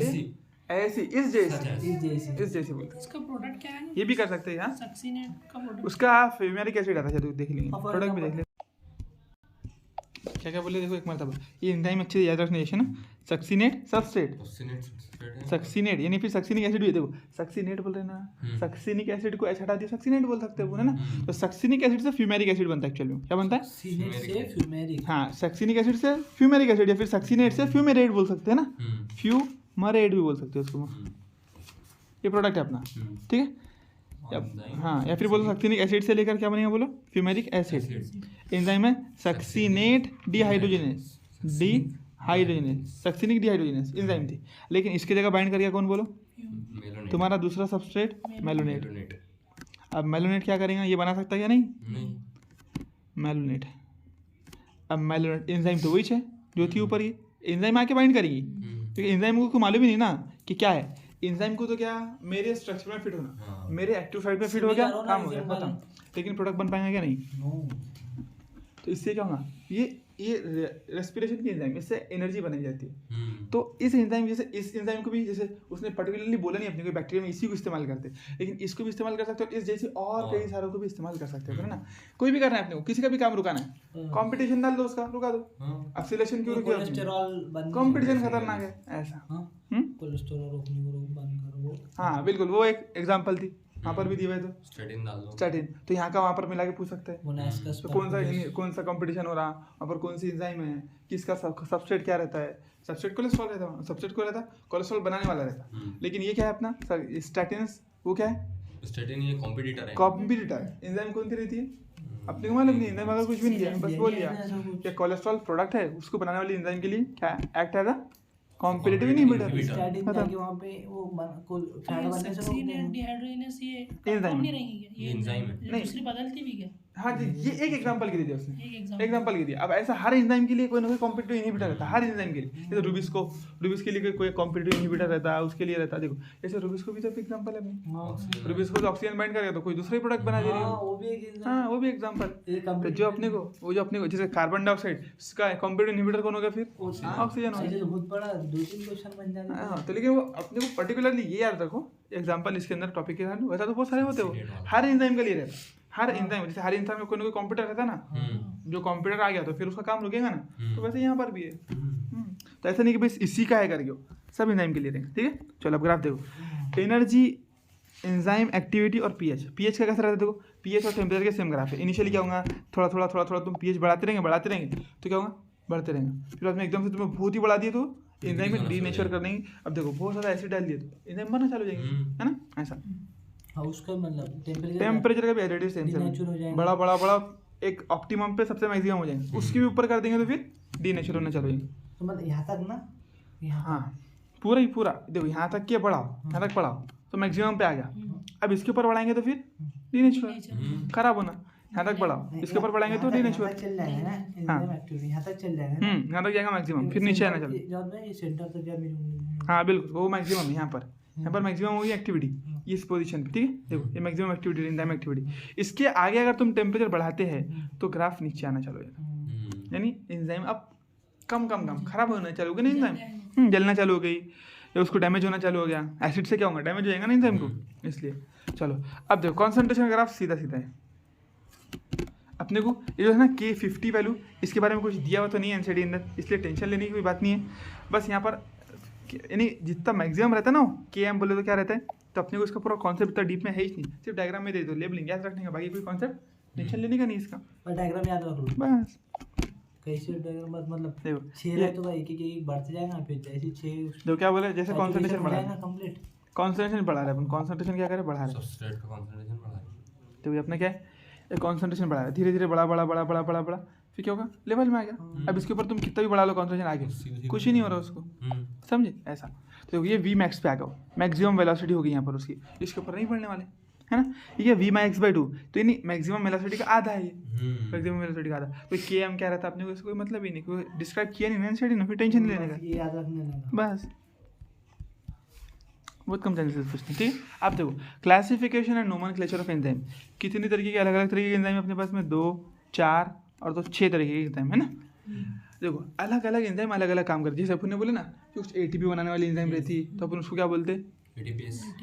ऐसी इस जैसी इस जैसी बोलते हैं। इसका प्रोडक्ट क्या है? ये भी कर सकते हैं हाँ, सक्सीनेट का प्रोडक्ट उसका फ्यूमेरिक एसिड आता है, चलो देख लेंगे, और प्रोडक्ट भी देख लेंगे। क्या क्या बोले देखो एक मरतबा, ये एंजाइम अच्छे से याद रखना है ना। सक्सीनेट सबस्ट्रेट, सक्सीनेट यानी फिर सक्सीनिक एसिड भी है, देखो सक्सीनेट बोल रहे हैं ना, सक्सीनिक एसिड को एच हटा दिया सक्सीनेट बोल सकते हो, है ना। तो सक्सीनिक एसिड से फ्यूमेरिक एसिड बनता है, एक्चुअली क्या बनता है? सीनेट से फ्यूमेरिक। हाँ सक्सीनिक एसिड से फ्यूमेरिक एसिड या फिर सक्सीनेट से फ्यूमेरेट बोल सकते हैं ना, फ्यूमरेट भी बोल सकते हैं उसको। ये प्रोडक्ट है अपना, ठीक है। हाँ या फिर बोलो सक्सीनिक एसिड से लेकर क्या बनेगा, बोलो फ्यूमेरिक एसिड। एंजाइम है succinate dehydrogenase, succinic dehydrogenase enzyme थी, लेकिन इसकी जगह बाइंड कर गया कौन, बोलो? तुम्हारा दूसरा सबस्ट्रेट मेलोनेट। अब मेलोनेट क्या करेगा, ये बना सकता है या नहीं? मेलोनेट। अब मेलोनेट एंजाइम तो वही है जो थी ऊपर, ये एंजाइम आके बाइंड करेगी, क्योंकि एंजाइम को मालूम ही नहीं ना कि क्या है। एंजाइम को तो क्या मेरे स्ट्रक्चर में फिट होना, मेरे एक्टिव साइट में फिट हो गया, काम हो गया खत्म। लेकिन प्रोडक्ट बन पाएंगे क्या? नहीं। तो इससे क्या होगा, ये रेस्पिरेशन की एंजाइम, इससे एनर्जी बनाई जाती है। तो इस एंजाइम जैसे इस एंजाइम को भी, जैसे उसने पर्टिकुलरली बोला नहीं अपने को बैक्टीरिया में इसी को इस्तेमाल करते, लेकिन इसको भी इस्तेमाल कर सकते हो, इस जैसे और कई सारों को भी इस्तेमाल कर सकते हो, है ना। कोई भी करना है अपने को, किसी का भी काम रुकाना है, कंपटीशन डाल दो उसका, रुका दो। ऑक्सीडेशन क्यों रुकी? कंपटीशन खतरनाक है ऐसा। कोलेस्ट्रॉल रोकने को बंद करो। हाँ बिल्कुल, वो एक एग्जाम्पल थी, वहाँ पर भी दिया है। तो स्टेटिन डाल दो, स्टेटिन तो यहाँ का वहाँ पर मिला के पूछ सकते हैं तो कौन सा कंपटीशन हो रहा, वहाँ पर कौन सी एंजाइम है, किसका सबस्ट्रेट क्या रहता है। सबस्ट्रेट कोलेस्ट्रॉल रहता है, सबस्ट्रेट को रहता है कोलेस्ट्रॉल बनाने वाला रहता। लेकिन ये क्या है अपना स्टेटिन, वो क्या है? स्टेटिन ये कॉम्पिटिटर है। कॉम्पिटिटर एंजाइम कौन सी रहती है अपने को मालूम नहीं, एंजाइम अगर कुछ भी नहीं दिया, बस बोल दिया कि कोलेस्ट्रॉल प्रोडक्ट है, उसको बनाने वाली एंजाइम के लिए क्या act as a competitive inhibitor. Starting में वहां पे वो फैट बनने से सक्सीनेट डिहाइड्रोजिनेज ये एंजाइम नहीं रहेंगी क्या? ये एंजाइम है। नहीं। दूसरी बदलती भी क्या? हाँ जी, ये एक एग्जांपल के लिए दिया उसने, एक एग्जांपल के दिया। अब ऐसा हर एंजाइम के लिए कोई ना कोई कॉम्पिटिटिव इनहिबिटर रहता है, हर एंजाइम के लिए। जैसे रूबिस के लिए कोई कॉम्पिटिटिव इनहिबिटर रहता है, उसके लिए रहता है। देखो जैसे रूबिस को भी तो एग्जांपल है अपनी, रूबिस को ऑक्सीजन बाइंड करेगा तो कोई दूसरा ही प्रोडक्ट बना देगा। हाँ वो भी एग्जांपल। तो जो अपने को जैसे कार्बन डाइऑक्साइड, इसका कॉम्पिटिटिव इनहिबिटर कौन हो गया फिर? ऑक्सीजन हो गया। बहुत बड़ा 2-3 क्वेश्चन बन जाते हैं। हाँ तो लेकिन वो अपने को पर्टिकुलरली ये याद रखो एग्जांपल इसके अंदर टॉपिक के साथ, वैसा तो बहुत सारे होते हो, हर एंजाइम के लिए रहता है। हर एंजाइम, जैसे हर इंसान में कोई ना कोई कंप्यूटर रहता है ना, जो कंप्यूटर आ गया तो फिर उसका काम रुकेगा ना, तो वैसे यहाँ पर भी है। तो ऐसा नहीं कि बस इसी का है करके, सब एंजाइम के लिए रहेंगे, ठीक है। चलो अब ग्राफ देखो, एनर्जी, एंजाइम एक्टिविटी और पीएच का कैसा रहता है? देखो पीएच और टेम्परेचर के सेम ग्राफ है। इनिशियली क्या होगा, थोड़ा तुम पीएच बढ़ाते रहेंगे तो क्या होगा, बढ़ते रहेंगे। फिर बाद में एकदम से तुम्हें बहुत ही बढ़ा दिए तो एंजाइम में डीनेचर कर देंगे। अब देखो बहुत ज़्यादा एसिड डाल दिए तो एंजाइम बनना चालू हो जाएंगे, है ना ऐसा। हाँ उसका मतलब टेम्परेचर का भी एडिटिव सेंसर बड़ा एक ऑप्टिमम पे सबसे मैक्सिमम हो जाएंगे, उसके भी ऊपर कर देंगे तो फिर डीनेचर होना चालू हो जाएंगे। तो मतलब यहाँ तक ना, हाँ पूरा देखो यहाँ तक के बढ़ाओ, यहाँ तक बढ़ाओ तो मैक्सिमम पे आ गया। अब इसके ऊपर बढ़ाएंगे तो फिर डीनेचर खराब होना, यहाँ तक बढ़ाओ, इसके ऊपर बढ़ाएंगे तो डीनेचर। चल जाएगा ना, यहाँ तक चल जाएगा, यहाँ तक जाएगा मैक्सिमम, फिर नीचे आना चाहिए। सेंटर तक क्या मिलेंगे? हाँ बिल्कुल, वो मैक्सिमम है यहाँ पर, यहाँ पर मैक्सिमम होगी एक्टिविटी इस पोजीशन पे, ठीक है। देखो ये मैक्सिमम एक्टिविटी, एंजाइम एक्टिविटी। इसके आगे अगर तुम टेम्परेचर बढ़ाते हैं तो ग्राफ नीचे आना चालू हो जाएगा, यानी एंजाइम अब कम खराब होना चालू हो गया ना, एंजाइम जलना चालू हो गई या उसको डैमेज होना चालू हो गया। एसिड से क्या होगा, डैमेज हो जाएगा ना एंजाइम को, इसलिए। चलो अब देखो कॉन्सेंट्रेशन ग्राफ सीधा है अपने को। ये जो है ना K50 वैल्यू, इसके बारे में कुछ दिया हुआ तो नहीं है एनसीडी अंदर, इसलिए टेंशन लेने की कोई बात नहीं है। बस यहाँ पर यानी जितना मैक्सिमम रहता है ना KM बोले तो क्या रहता है, तो अपने को इसका पूरा कॉन्सेप्ट इतना डीप में है ही नहीं, सिर्फ डायग्राम में दे दो, लेबलिंग याद रखने का, बाकी कोई कॉन्सेप्ट टेंशन लेने का नहीं इसका, पर डायग्राम याद रख लो बस। कैसे डायग्राम मतलब देखो 6 है तो भाई एक बढ़ते जाएगा, फिर जैसे 6 जो क्या बोले, जैसे कॉन्सेंट्रेशन बढ़ा जाएगा है, कंप्लीट कॉन्सेंट्रेशन बढ़ा रहा है अपन, कॉन्सेंट्रेशन क्या करे, बढ़ा रहा है। सबस्ट्रेट का कंसंट्रेशन बढ़ा है, तो ये अपना क्या है, कॉन्सेंट्रेशन बढ़ा है, धीरे धीरे बड़ा, फिर क्या होगा, लेवल में आ गया। अब इसके ऊपर तुम कितना भी बढ़ा लो कॉन्सेंट्रेशन आगे, कुछ ही नहीं हो रहा उसको, समझे ऐसा। तो ये V max पे आ गया, मैक्सिमम वेलोसिटी होगी यहाँ पर उसकी, इसके ऊपर नहीं बढ़ने वाले, है ना। ये V max by 2, तो यानी मैक्सिमम वेलोसिटी का आधा है ये, मैक्सिमम वेलोसिटी का आधा। तो KM क्या रहता है अपने को, इसको कोई मतलब ही नहीं, कोई डिस्क्राइब किया नहीं ना एनसीडी ने, फिर टेंशन लेने का, ये याद रखने लगा बस। बहुत कम चांसेस पूछते हैं, ठीक है। आप देखो classification and nomenclature of enzyme, कितनी तरीके के अलग अलग तरीके के एंजाइम अपने पास में, 2, 4 और 2, 6 तरीके के एंजाइम है ना। देखो अलग अलग एंजाइम अलग अलग काम करती है, जैसे अपन ने बोले ना कि कुछ ATP बनाने वाली एंजाइम रहती है तो अपन उसको क्या बोलते हैं,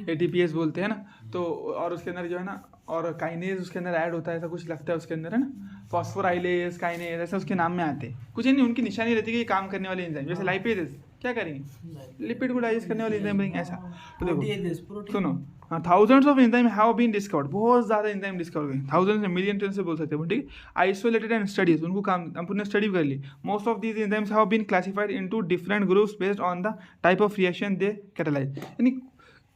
ATPase बोलते हैं ना। तो और उसके अंदर जो है ना, और काइनेज उसके अंदर ऐड होता है, ऐसा कुछ लगता है उसके अंदर, है ना। फॉस्फोराइलेज, काइनेज, ऐसा उसके नाम में आते हैं, कुछ नहीं उनकी निशानी रहती है कि ये काम करने वाले एंजाइम। जैसे लाइपेजेस क्या करेंगे, लिपिड को डाइजेस्ट करने वाले एंजाइम बनेंगे, ऐसा। तो देखो सुनो, हाँ thousands of enzyme have been discovered, बहुत ज़्यादा एंजाइम डिस्कवर हुए, थाउजेंड्स मिलियन टन से बोल सकते हैं, ठीक है। आइसोलेटेड एंड स्टडीज, उनको काम अपन ने स्टडी कर ली। Most of these enzymes have been classified into different groups based on the type of reaction they catalyse, यानी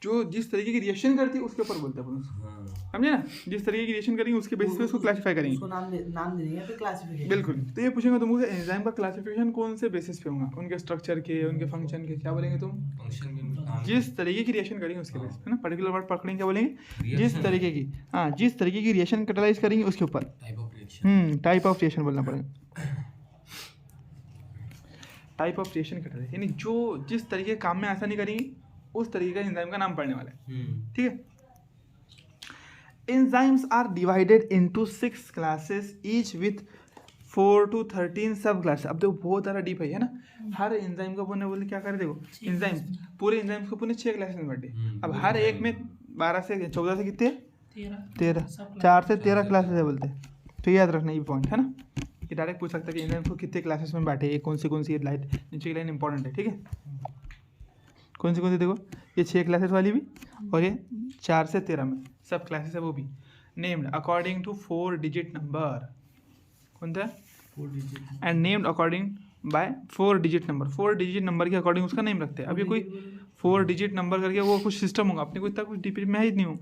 जो जिस तरीके की रिएक्शन करती है उसके ऊपर बोलते हैं अपन उसको, समझे ना। जिस तरीके की रिएक्शन करेंगे उसके बेसिस पे उसको क्लासिफाई करेंगे, उसको नाम दे देंगे, फिर क्लासिफिकेशन। बिल्कुल। तो ये पूछेंगे तुमको एंजाइम का क्लासिफिकेशन कौन से बेसिस पे होगा, उनके स्ट्रक्चर के, उनके फंक्शन के, क्या बोलेंगे तुम, फंक्शन जिस तरीके की रिएक्शन करेंगे उसके बेस पे ना, पर्टिकुलर वर्ड पकड़ेंगे, क्या बोलेंगे, जिस तरीके की, हाँ जिस तरीके की रिएक्शन कैटालाइज करेंगे उसके ऊपर, टाइप ऑफ रिएक्शन बोलना पड़ेगा, टाइप ऑफ रिएक्शन कैटालाइज, यानी जो जिस तरीके के काम में आसानी करेंगी उस तरीके का एंजाइम का नाम पढ़ने वाला है, ठीक है। Enzymes are divided into 6 classes each with 4 to 13 सब क्लास। अब देखो बहुत ज़्यादा डीप है ना, हर एंजाइम को पुणे बोले क्या करे, देखो एंजाइम्स, पूरे एंजाइम्स को पुणे 6 क्लासेस में बांटे। अब हर एक में 12 से 14 से कितने, 13, 4 से 13 क्लासेस है बोलते हैं। तो याद रखना ये पॉइंट है ना, ये डायरेक्ट पूछ सकता है कि एंजाइम्स को कितने क्लासेस में बांटे, कौन सी लाइट नीचे की लाइन इंपॉर्टेंट है, ठीक है। कौन सी देखो, ये 6 क्लासेस वाली भी और ये 4 से 13 में सब क्लासेस है वो भी। Named according to 4 digit number, कौन था, 4 digit, and named according by 4 digit number, 4 digit number के अकॉर्डिंग उसका नेम रखते हैं। अब ये कोई 4 डिजिट नंबर करके वो कुछ सिस्टम होगा, अपने को इतना कुछ डीप में है ही नहीं हो,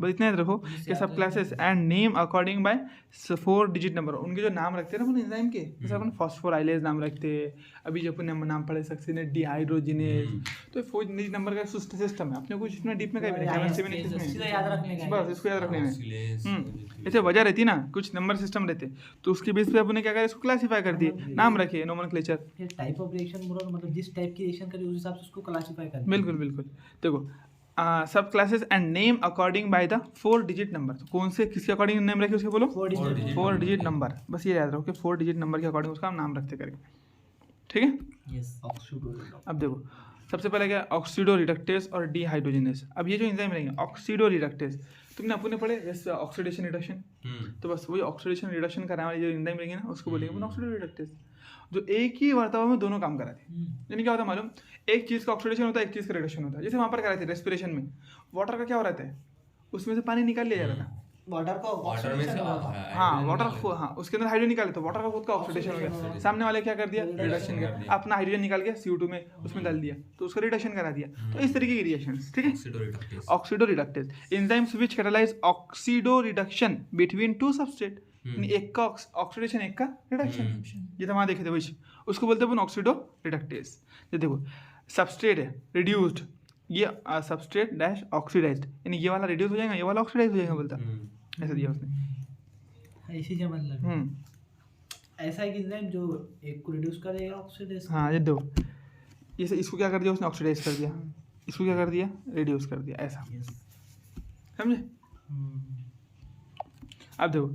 बस इतना याद रखो कि सब classes and name according by 4 digit number, उनके जो नाम रखते हैं ना अपन एंजाइम के, जैसे अपन फॉस्फोराइलेज नाम रखते हैं, अभी जो अपन नाम पढ़े सक्सिनेट डिहाइड्रोजिनेज, तो 4 डिजिट नंबर का सिस्टम है, अपने को कुछ इतना डीप में कहीं केमिस्ट्री में नहीं, बस इसको याद रखने में। ऐसे वजह रहती ना, कुछ नंबर सिस्टम रहते, तो उसके बेस पे अपने क्या करें, इसको क्लासीफाई कर दिए, नाम रखे, नोमेनक्लेचर। टाइप ऑफ रिएक्शन बोलो, मतलब जिस टाइप की रिएक्शन करी उस हिसाब से उसको क्लासिफाई कर, बिल्कुल। देखो सब classes and name according by the 4 digit number, तो कौन से किसके अकॉर्डिंग नेम रखे उसके बोलो, 4 डिजिट नंबर, बस ये याद रखो कि 4 डिजिट नंबर के अकॉर्डिंग उसका नाम रखते करके, ठीक है। अब देखो सबसे पहले क्या, ऑक्सीडो रिडक्टेज और डिहाइड्रोजिनेज। अब ये जो एंजाइम रहेंगे ऑक्सीडो रिडक्टेज, तुमने अपने पढ़े जैसे ऑक्सीडेशन रिडक्शन, तो बस वही ऑक्सीडेशन रिडक्शन कराने वाली जो एंजाइम रहेंगे ना उसको बोलेंगे ऑक्सीडो रिडक्टेज, जो एक ही वर्ताव में दोनों काम कराते हैं। यानी क्या होता है मालूम, एक चीज़ का ऑक्सीडेशन होता है, एक चीज़ का रिडक्शन होता है। जैसे वहाँ पर कराते थे रेस्पिरेशन में, वाटर का क्या हो रहा है, उसमें से पानी निकाल लिया जा रहा था, वाटर में से हाँ वाटर को, हाँ उसके अंदर हाइड्रोजन निकाले तो वाटर का खुद का ऑक्सीडेशन हो गया, सामने वाले क्या कर दिया, रिडक्शन कर, अपना हाइड्रोजन निकाल गया CO2 में उसमें डाल दिया तो उसका रिडक्शन करा दिया। तो इस तरीके की रिएक्शंस, ठीक है। Oxido reductase enzymes which catalyse oxido reduction between 2 substrate, एक का ऑक्सीडेशन एक का रिडक्शन, जितना वहाँ देखे थे वही उसको बोलते हैं ऑक्सीडो रिडक्टेज। ये देखो सबस्ट्रेट है रिड्यूस्ड, ये सबस्ट्रेट डैश ऑक्सीडाइज्ड, यानी ये वाला रिड्यूस हो जाएगा, ये वाला ऑक्सीडाइज हो जाएगा, बोलता ऐसा दिया उसने, इसी का मतलब ऐसा है कि एंजाइम जो एक को रिड्यूस करेगा ऑक्सीडेज, हाँ ये दो, ये इसको क्या कर दिया उसने, ऑक्सीडाइज कर दिया, इसको क्या कर दिया, रिड्यूस कर दिया, ऐसा समझे। अब देखो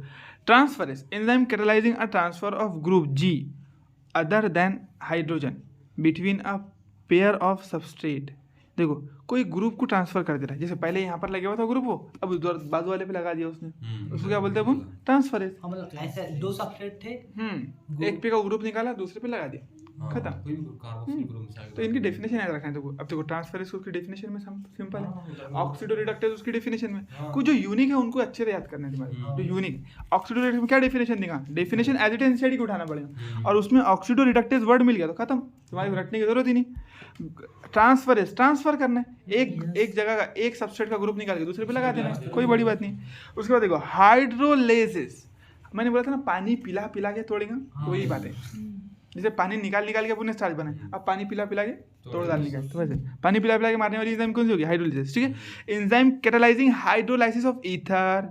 transferases enzyme catalysing a transfer of group G other than hydrogen between a pair of substrate. देखो कोई ग्रुप को ट्रांसफर कर दे रहा है, जैसे पहले यहाँ पर लगे हुआ था ग्रुप, वो अब बाजू वाले पे लगा दिया उसने, उसको क्या बोलते हैं अपन, ट्रांसफरेंस। मतलब ऐसे दो सबस्ट्रेट थे, एक पे का ग्रुप निकाला, दूसरे पे लगा दिया, खत्म। कोई भी कार्बोक्सिल ग्रुप में तो इनकी डेफिनेशन याद रखना है। देखो अब देखो ट्रांसफरेंस उसकी डेफिनेशन में सिंपल है, ऑक्सीडो रिडक्टेज उसकी डेफिनेशन में, कुछ जो यूनिक है उनको अच्छे से याद करना है तुम्हारे। जो यूनिक ऑक्सीडो रिडक्टेज में क्या डेफिनेशन देगा, definition as it is NCERT को उठाना पड़ेगा, और उसमें ऑक्सीडो रिडक्टेज वर्ड मिल गया तो खत्म, तुम्हारी रटने की जरूरत ही नहीं। ट्रांसफरेंस ट्रांसफर करना है, एक जगह का एक सबस्ट्रेट का ग्रुप निकाल के दूसरे पे लगा देना है, कोई बड़ी बात नहीं। उसके बाद देखो हाइड्रोलाइसिस, मैंने बोला था ना पानी पिला पिला के तोड़ेगा, वही बात है। जैसे पानी निकाल निकाल के अपने स्टार्च बनाए, अब पानी पिला पिला के तोड़ डालने का, तो वैसे पानी पिला पिला के मारने वाली एंजाइम कौन सी होगी, हाइड्रोलाइसिस, ठीक है। Enzyme catalysing hydrolysis of ether,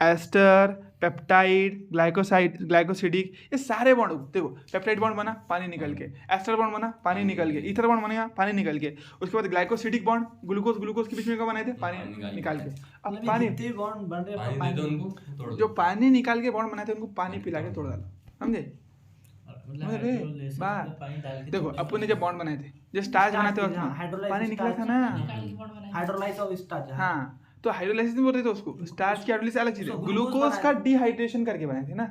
ester, peptide, glycosidic, ये सारे बॉन्ड। देखो पेप्टाइड बॉन्ड बना पानी निकल के, एस्टर बॉन्ड बना पानी निकल के, ईथर बॉन्ड बनेगा पानी निकल के, उसके बाद ग्लाइकोसिडिक बॉन्ड ग्लूकोज के बीच में क्या बनाए थे, पानी निकाल के। अब पानी बॉन्ड बन रहे पानी दे दो उनको, तोड़ दो। जो पानी निकाल के बॉन्ड बनाए थे उनको पानी पिला के तोड़ डालो, समझे। देखो अपन ने जब बॉन्ड बनाए थे, जब स्टार्च बनाते वक्त पानी निकला था ना, हाइड्रोलाइज ऑफ स्टार्च। हाँ तो हाइड्रोलाइसिस नहीं बोलते थे उसको, स्टार्च की हाइड्रोलाइसिस अलग चीज है। ग्लूकोज का डिहाइड्रेशन करके बनाए थे ना,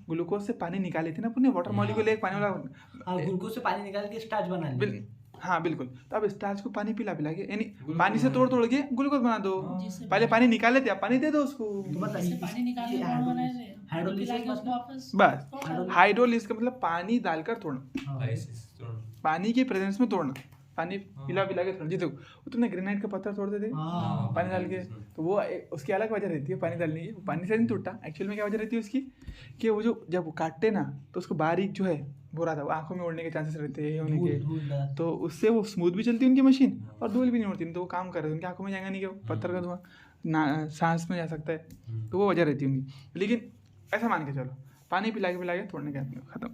ग्लूकोज से पानी निकाले थे ना अपने, वाटर मॉलिक्यूल एक पानी वाला, ग्लूकोज से पानी निकाल के स्टार्च बना लिया। हाँ बिल्कुल। तो अब स्टार्च को पानी पिला पिला के, यानी पानी से तोड़ तोड़ के ग्लूकोज बना दो। पहले पानी निकाल लेते, अब पानी दे दो उसको, पानी निकाल के बॉन्ड बनाए थे, हाइड्रोलाइसिस उसको वापस बस। हाइड्रोलाइसिस का मतलब पानी डालकर तोड़ना, लाइसिस तोड़। पानी के प्रेजेंस में तोड़ना, पानी पिला पिला के तोड़ना। जी देखो वो तुमने ग्रेनाइट का पत्थर तोड़ते थे पानी डाल के, तो वो उसकी अलग वजह रहती है पानी डालने की, पानी से नहीं टूटता। एक्चुअल में क्या वजह रहती है उसकी, कि वो जो जब वो काटते ना तो उसको बारीक जो है हो रहा था, वो आंखों में उड़ने के चांसेस रहते हैं होने के, तो उससे वो स्मूथ भी चलती है उनकी मशीन और धूल भी नहीं उड़ती, तो वो काम कर रहे हैं, उनकी आंखों में जाएगा नहीं, क्या पत्थर का धुआं ना सांस में जा सकता है, तो वो वजह रहती है उनकी। लेकिन ऐसा मान के चलो पानी पिला के तोड़ने का खत्म,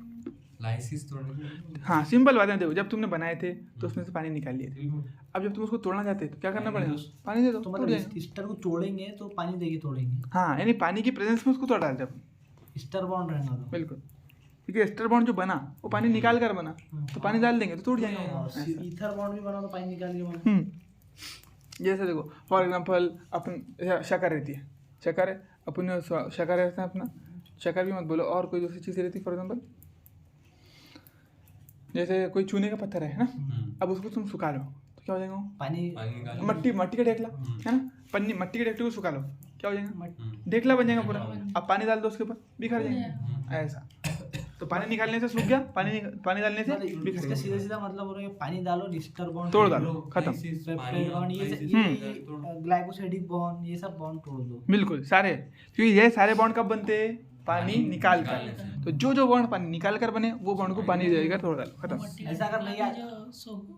लाइसिस तोड़ने। हाँ सिंपल बात है। देखो जब तुमने बनाए थे तो उसमें से पानी निकाल लिए थे, अब जब तुम उसको तोड़ना चाहते हो तो क्या करना पड़ेगा, पानी दे दो, तो तोड़ मतलब जाएगा। स्टर को तोड़ेंगे तो पानी देके तोड़ेंगे। हाँ यानी पानी की प्रेजेंस में उसको तोड़ डालते हैं अपन, स्टर बॉन्ड रहना तो बिल्कुल, क्योंकि एस्टर बॉन्ड जो बना वो पानी निकाल कर बना, तो पानी डाल देंगे तो टूट जाएंगे। ईथर बॉन्ड भी बना तो पानी निकाल के बना। जैसे देखो फॉर एग्जांपल अपन शक्कर रहती है, शक्कर है अपन, शक्कर रहता है अपना, शक्कर भी मत बोलो, और कोई दूसरी चीज़ रहती है फॉर एग्जांपल, जैसे कोई चूने का पत्थर है ना, अब उसको तुम सुखा लो तो क्या हो जाएगा, पानी मट्टी का ढेकला है ना, पन्नी मट्टी के ढेकले को सुखा लो क्या हो जाएगा, ढेकला बन जाएगा पूरा। अब पानी डाल दो उसके ऊपर बिखर जाएगा, ऐसा। तो पानी निकालने से सूख गया, पानी डालने से बिखर इसका गया, सीधा सीधा मतलब हो रहा है पानी डालो, स्टर बॉन्ड तोड़ डालो, खत्म। पेप्टाइड बॉन्ड, ये ग्लाइकोसिडिक बॉन्ड, ये सब बॉन्ड तोड़ दो। बिल्कुल सारे, क्योंकि ये सारे बॉन्ड कब बनते हैं, पानी निकाल कर। तो जो बॉन्ड पानी निकाल कर बने वो बॉन्ड को पानी देगा, तोड़ डालो, खत्म। ऐसा अगर नहीं आ-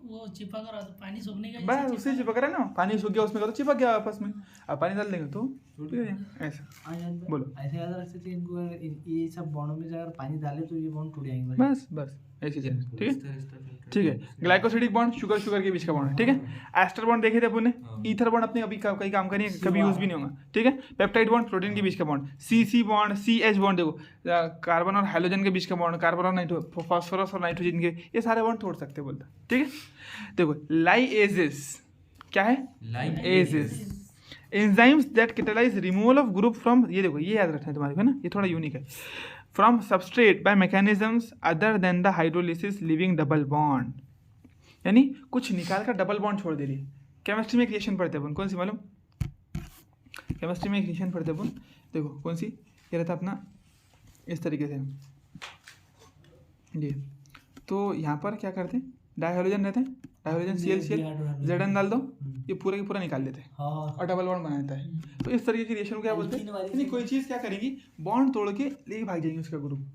वो चिपक रहा तो पानी सूखने का बस उससे चिपक रहा है ना, पानी सूख गया उसमें का तो चिपक गया आपस में, अब पानी डाल देंगे तो टूट जाएगा, ऐसा। बोलो। ऐसे याद रख सकते हैं इनको, ये सब बॉन्डों में अगर पानी डाले तो ये बॉन्ड टूट जाएंगे। बस ऐसी चीज, ठीक है। ग्लाइकोसिडिक बॉन्ड शुगर के बीच का बॉन्ड है, ठीक है। एस्टर बॉन्ड देखे थे अपन ने, ईथर बॉन्ड अपने अभी कहीं काम करिए, कभी यूज भी नहीं होगा, ठीक है। पेप्टाइड बॉन्ड प्रोटीन के बीच का bond, CC bond, CH bond, देखो कार्बन और हाइड्रोजन के बीच का बॉन्ड, कार्बन और फॉस्फोरस और नाइट्रोजन के, ये सारे बॉन्ड तोड़ सकते बोलता, ठीक है। देखो लाइएजेस क्या है, lyases enzymes that catalyse removal of group from, ये देखो ये याद रखना है तुम्हारे को ना, ये थोड़ा यूनिक है, from substrate by mechanisms other than the hydrolysis leaving double bond, यानी कुछ निकाल कर डबल बॉन्ड छोड़ दे रही है। केमिस्ट्री में एक रिएक्शन पढ़ते अपन, कौन सी मालूम, केमिस्ट्री में एक रिएक्शन पढ़ते अपन, देखो कौन सी, ये रहता अपना इस तरीके से ये, तो यहाँ पर क्या करते हैं, डाइहाइड्रोजन रहते हैं, डाइहाइड्रोजन CL Zn डाल दो, ये पूरा की पूरा निकाल देते हैं और डबल बॉन्ड बना देता है। तो इस तरीके की रिएक्शन को क्या बोलते हैं, यानी कोई चीज़ क्या करेगी, बॉन्ड तोड़ के लेके भाग जाएंगे उसका ग्रुप,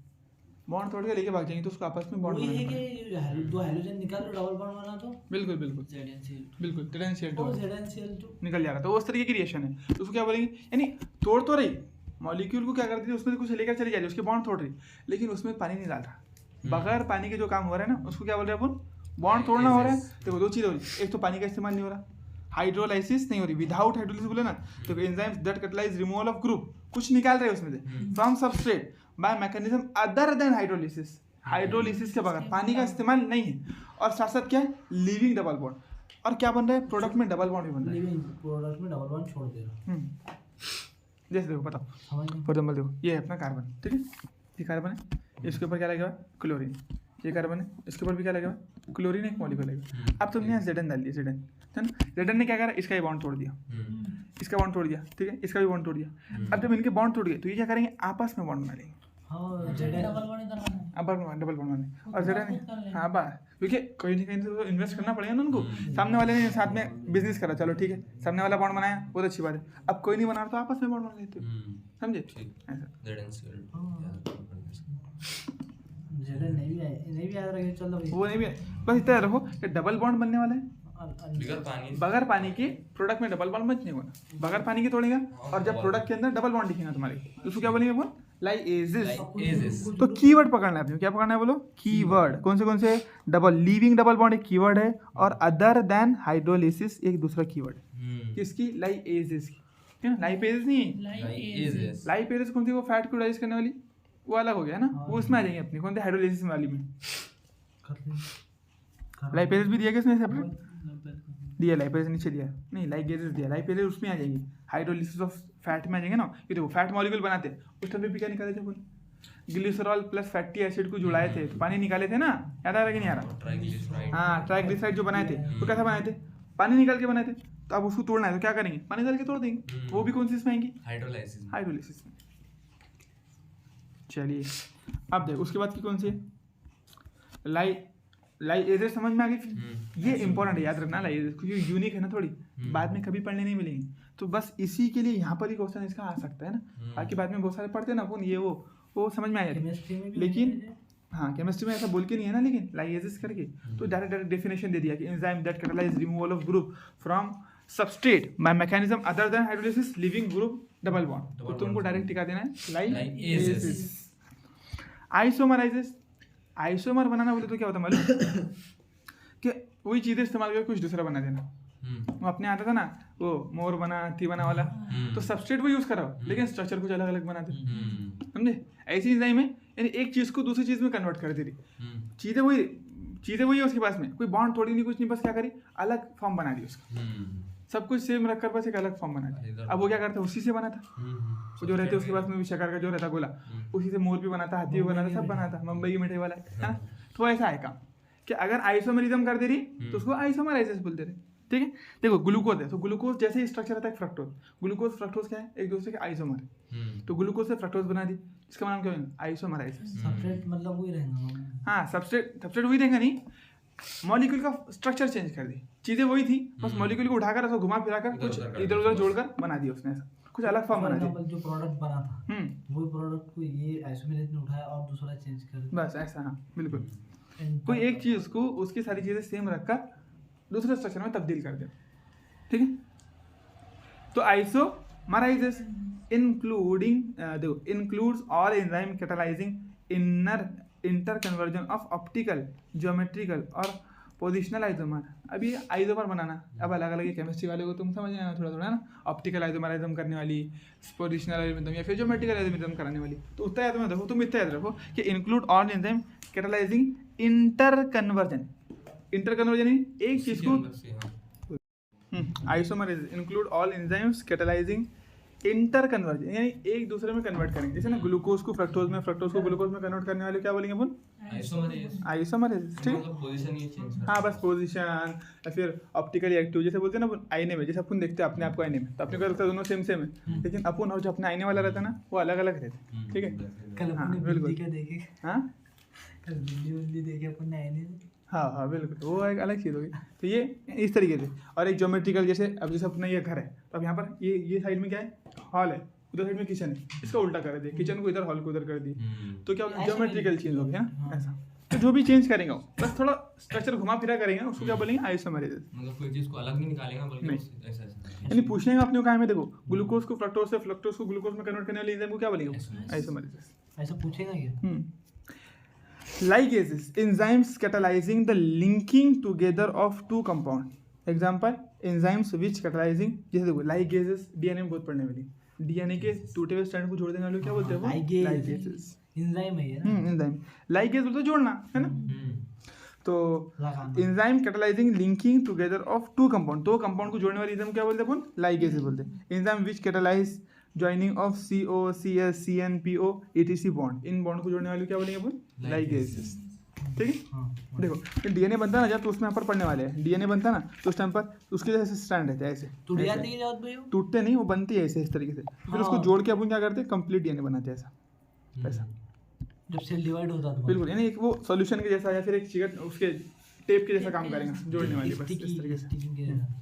बॉन्ड तोड़ के लेके भाग जाएंगे, तो उसको आपस में बॉन्ड वही है बनाना कि दो हाइड्रोजन निकाल लो, डबल बॉन्ड बना दो, बिल्कुल बिल्कुल बिल्कुल ZnCl2 निकल जा रहा, तो उस तरीके की रिएक्शन है। तो उसको क्या बोलेंगे, यानी तोड़ तो रही मॉलिक्यूल को, क्या करती है उसमें कुछ लेकर चली जा रही है, उसके बॉन्ड तोड़ रही, लेकिन उसमें पानी नहीं डाल रहा, बगैर पानी के जो काम हो रहा है ना उसको क्या बोल रहे हैं अपन, बॉन्ड तोड़ना हो रहा है, देखो दो चीज़ हो रही है, एक तो पानी का इस्तेमाल नहीं हो रहा, हाइड्रोलाइसिस नहीं हो रही, विदाउट हाइड्रोलाइसिस बोले ना, तो enzymes that catalyse removal of group, कुछ निकाल रहे हैं उसमें से from substrate by mechanism other than hydrolysis, hydrolysis के बगैर पानी का इस्तेमाल नहीं है, और साथ साथ क्या है, लिविंग डबल बॉन्ड, और क्या बन रहा है, प्रोडक्ट में डबल बॉन्ड भी बन रहा है। लिविंग प्रोडक्ट में डबल बॉन्ड छोड़ दे रहा। जैसे देखो बताओ, समझ गए? फॉर एग्जाम्पल देखो, ये है अपना कार्बन, ठीक है, ये कार्बन है, इसके ऊपर क्या लगा हुआ है, क्लोरीन, ये कार्बन है, इसके ऊपर भी क्या लगा हुआ है, क्लोरीन एक मॉलिक्यूल लगा। अब तुमने यहाँ Zn डाल दिया, Zn है ना, Zn ने क्या करा, इसका ये बॉन्ड तोड़ दिया, इसका बॉन्ड तोड़ दिया, ठीक है, इसका भी बॉन्ड तोड़ दिया। अब जब इनके बॉन्ड टूट गए तो ये क्या करेंगे, आपस में बॉन्ड बना लेंगे, हाँ डबल बॉन्ड इधर बना है। अब डबल बॉन्ड बने, और Zn खुद कर लेंगे। हाँ बस, क्योंकि कहीं ना कहीं तो इन्वेस्ट करना पड़ेगा ना उनको, सामने वाले ने साथ में बिजनेस करा, चलो ठीक है, सामने वाला बॉन्ड बनाया बहुत अच्छी बात है, अब कोई नहीं बना रहा तो आपस में बॉन्ड बना लेते हो, समझे ऐसा। जेडल नहीं भी याद रखे, चलो भाई। वो नहीं भी, बस इतना रखो कि डबल बॉन्ड बनने वाला है, बगैर पानी के प्रोडक्ट में डबल बॉन्ड मत नहीं होना, बगैर पानी के तोड़ेगा, और जब प्रोडक्ट के अंदर डबल बॉन्ड दिखेगा तुम्हारे, तो उसको क्या बोलेंगे अपन, लाइएसिस। तो कीवर्ड पकड़ना है आपने, क्या पकड़ना है बोलो, कीवर्ड। कौन से डबल, लिविंग डबल बॉन्ड एक कीवर्ड है, और अदर देन हाइड्रोलिसिस एक दूसरा कीवर्ड है, किसकी, लाइएसिस की, क्या लाइपेसिस नहीं है, लाइपेसिस कौन सी, वो फैट को डाइजेस्ट करने वाली, वो अलग हो गया ना, वो उसमें आ जाएंगे अपनी, कौन सी, हाइड्रोलिसिस वाली में। लाइपेसिस भी दिया क्या इसने सेपरेट दिया, लाइपेसिस नीचे दिया नहीं, लाइगेसिस दिया, लाइपेसिस उसमें आ जाएगी, हाइड्रोलिसिस ऑफ फैट में आ जाएंगे ना। ये देखो फैट मॉलिक्यूल बनाते उस टाइम पे भी क्या निकाले थे अपन, ग्लिसरॉल प्लस फैटी एसिड को जुड़ाए थे तो पानी निकाले थे ना, याद आ रहा है कि नहीं आ रहा, हाँ ट्राइग्लिसराइड जो बनाए थे तो कैसा बनाए थे, पानी निकाल के बनाए थे, तो अब उसको तोड़ना है तो क्या करेंगे, पानी डाल के तोड़ देंगे, वो भी कौन सी इसमें आएंगी, हाइड्रोलिसिस में। चलिए अब देखो उसके बाद की कौन सी है, लाइएसिस समझ में आ गई। ये इंपॉर्टेंट है, याद रखना लाइएसिस, क्योंकि यूनिक है ना थोड़ी, बाद में कभी पढ़ने नहीं मिलेंगी, तो बस इसी के लिए यहाँ पर ही क्वेश्चन इसका आ सकता है ना, बाकी बाद में बहुत सारे पढ़ते हैं ना अपन, ये वो समझ में आ जाती है, लेकिन हाँ केमिस्ट्री में ऐसा बोल के नहीं है ना, लेकिन लाइएसिस करके तो डायरेक्ट डेफिनेशन दे दिया कि enzyme that catalyse removal of group from substrate by mechanism other than hydrolysis leaving group double bond, तो तुमको डायरेक्ट टिका देना है लाइएसिस। आइसोमराइसिस, आइसोमर बनाना बोले तो क्या होता है मालूम, कि वही चीज़ें इस्तेमाल करके कुछ दूसरा बना देना, वो अपने आता था ना वो मोर बना हाथी बना वाला, तो सबस्ट्रेट वो यूज़ करा लेकिन स्ट्रक्चर कुछ अलग अलग बनाते, समझे, ऐसी एंजाइम है, यानी एक चीज़ को दूसरी चीज़ में कन्वर्ट कर दे रही, चीज़ें वही है उसके पास में, कोई बॉन्ड थोड़ी नहीं, कुछ नहीं, बस क्या करी, अलग फॉर्म बना दी उसका, सब कुछ सेम रखकर बस एक अलग फॉर्म बना दिया। अब वो क्या करता है, उसी से बना था, वो जो रहते उसके पास में शकर का जो रहता गोला, उसी से मोर भी बनाता, हाथी भी बनाता, सब बनाता, मुंबई की मिठाई वाला है ना। तो ऐसा है काम कि अगर आइसोमरिज्म कर दे रही तो उसको आइसोमराइसिस बोलते रहे, ठीक है। देखो ग्लूकोज है, तो ग्लूकोज जैसे ही स्ट्रक्चर आता है फ्रक्टोज, ग्लूकोज फ्रक्टोज क्या है, एक दूसरे के आइसोमर है, तो ग्लूकोज से फ्रक्टोज बना दी, इसका नाम क्या है, आइसोमराइसिस। सबस्ट्रेट मतलब वही रहेगा, हाँ सबस्ट्रेट वही रहेगा, नहीं मॉलिक्यूल का स्ट्रक्चर चेंज कर दी, चीजें वही थी, बस मॉलिक्यूल को उठाकर उसको घुमा फिराकर कुछ इधर उधर जोड़कर बना दिया उसने, ऐसा कुछ अलग फॉर्म बना दिया। जो प्रोडक्ट बना था वही प्रोडक्ट को ये आइसोमरेज ने उठाया और दूसरा चेंज कर दिया, बस ऐसा, हाँ बिल्कुल, कोई एक चीज को उसकी सारी चीजें सेम रखकर दूसरे स्ट्रक्चर में तब्दील कर दे, ठीक है। तो आइसोमराइसिस includes all enzyme catalyzing inter conversion of optical, geometrical और पोजिशनल आइसोमर। अब ये आइसोमर बनाना, अब अलग अलग केमिस्ट्री वाले को तुम समझ आना थोड़ा थोड़ा ना, ऑप्टिकल आइसोमराइज्म करने वाली, पोजिशनल आइसोमर या फिर ज्योमेट्रिकल आइसोमर कराने वाली, तो उतना याद में रखो, तुम इतना याद रखो कि include all enzyme catalysing interconversion एक चीज को, isomerases include all enzymes catalysing interconversion, यानी एक दूसरे में कन्वर्ट करेंगे, जैसे ना ग्लूकोज को फ्रक्टोज में, फ्रक्टोज को ग्लूकोज में कन्वर्ट करने वाले क्या बोलेंगे अपन, आइसोमरेज, ठीक। हाँ बस पोजीशन या फिर ऑप्टिकली एक्टिव, जैसे बोलते हैं ना अपन आईने में, जैसे अपन देखते हैं अपने आप को आईने में, तो अपने को लगता है दोनों सेम है, लेकिन अपन और जो अपने आईने वाला रहता है ना वो अलग अलग रहते हैं, ठीक है। कल हाँ, अपने बिल्कुल। बिल्ली का देखे, हाँ कल बिल्ली देखे अपन ने आईने में, हाँ बिल्कुल, वो एक अलग चीज़ होगी। तो ये इस तरीके से, और एक ज्योमेट्रिकल, जैसे अब जैसे अपना ये घर है, तो अब यहाँ पर ये साइड में क्या है, हॉल है, उधर साइड में किचन है, इसका उल्टा कर दिया, किचन को इधर, हॉल को उधर कर दी, तो क्या होगा, ज्योमेट्रिकल चेंज हो गया ऐसा। तो जो भी चेंज करेंगे बस थोड़ा स्ट्रक्चर घुमा फिरा करेंगे, उसको क्या बोलेंगे, आइसोमरेज, मतलब कोई चीज को अलग नहीं निकालेगा, बल्कि ऐसा यानी पूछने का अपने को क्या है, देखो ग्लूकोज को फ्रक्टोज से, फ्रक्टोज को ग्लूकोज में कन्वर्ट करने वाले एंजाइम को क्या बोलेंगे, आइसोमरेज। ऐसा पूछेगा क्या? ligases, enzymes catalyzing the linking together of two compound. Example, enzymes which catalyzing, जैसे देखो ligases डीएनए में बहुत पढ़ने वाली, डीएनए के टूटे हुए स्ट्रैंड को जोड़ देने वाले क्या बोलते हैं वो? ligases. एंजाइम है ये ना। एंजाइम, ligase बोलते हैं जोड़ना, है ना? तो लगाना। Enzyme catalysing linking together of two compound, दो कंपाउंड को जोड़ने वाली एंजाइम क्या बोलते हैं अपन? लाइगेसेस बोलते हैं। Enzyme which catalyse joining of CO, CS, CN, PO, ETC bond, in bond को जोड़ने वाले क्या बोलेंगे अपन? लाइगेसेस। ठीक है, हाँ देखो डीएनए बनता है ना, जब तो उसमें यहाँ पर पढ़ने वाले हैं, डीएनए बनता है ना तो उस टाइम पर उसके जैसे स्टैंड रहते हैं ऐसे, टूट जाती है जरूरत भाई वो? टूटते नहीं, वो बनती है ऐसे इस तरीके से, फिर उसको जोड़ के अपन क्या करते हैं? कंप्लीट डीएनए बनाते हैं ऐसा, ऐसा। जब सेल डिवाइड होता है तो बिल्कुल, यानी एक वो सॉल्यूशन के जैसा या फिर एक चिकन उसके टेप के जैसा काम करेगा जोड़ने वाली, बस इस तरीके से। स्टिकिंग के जैसा।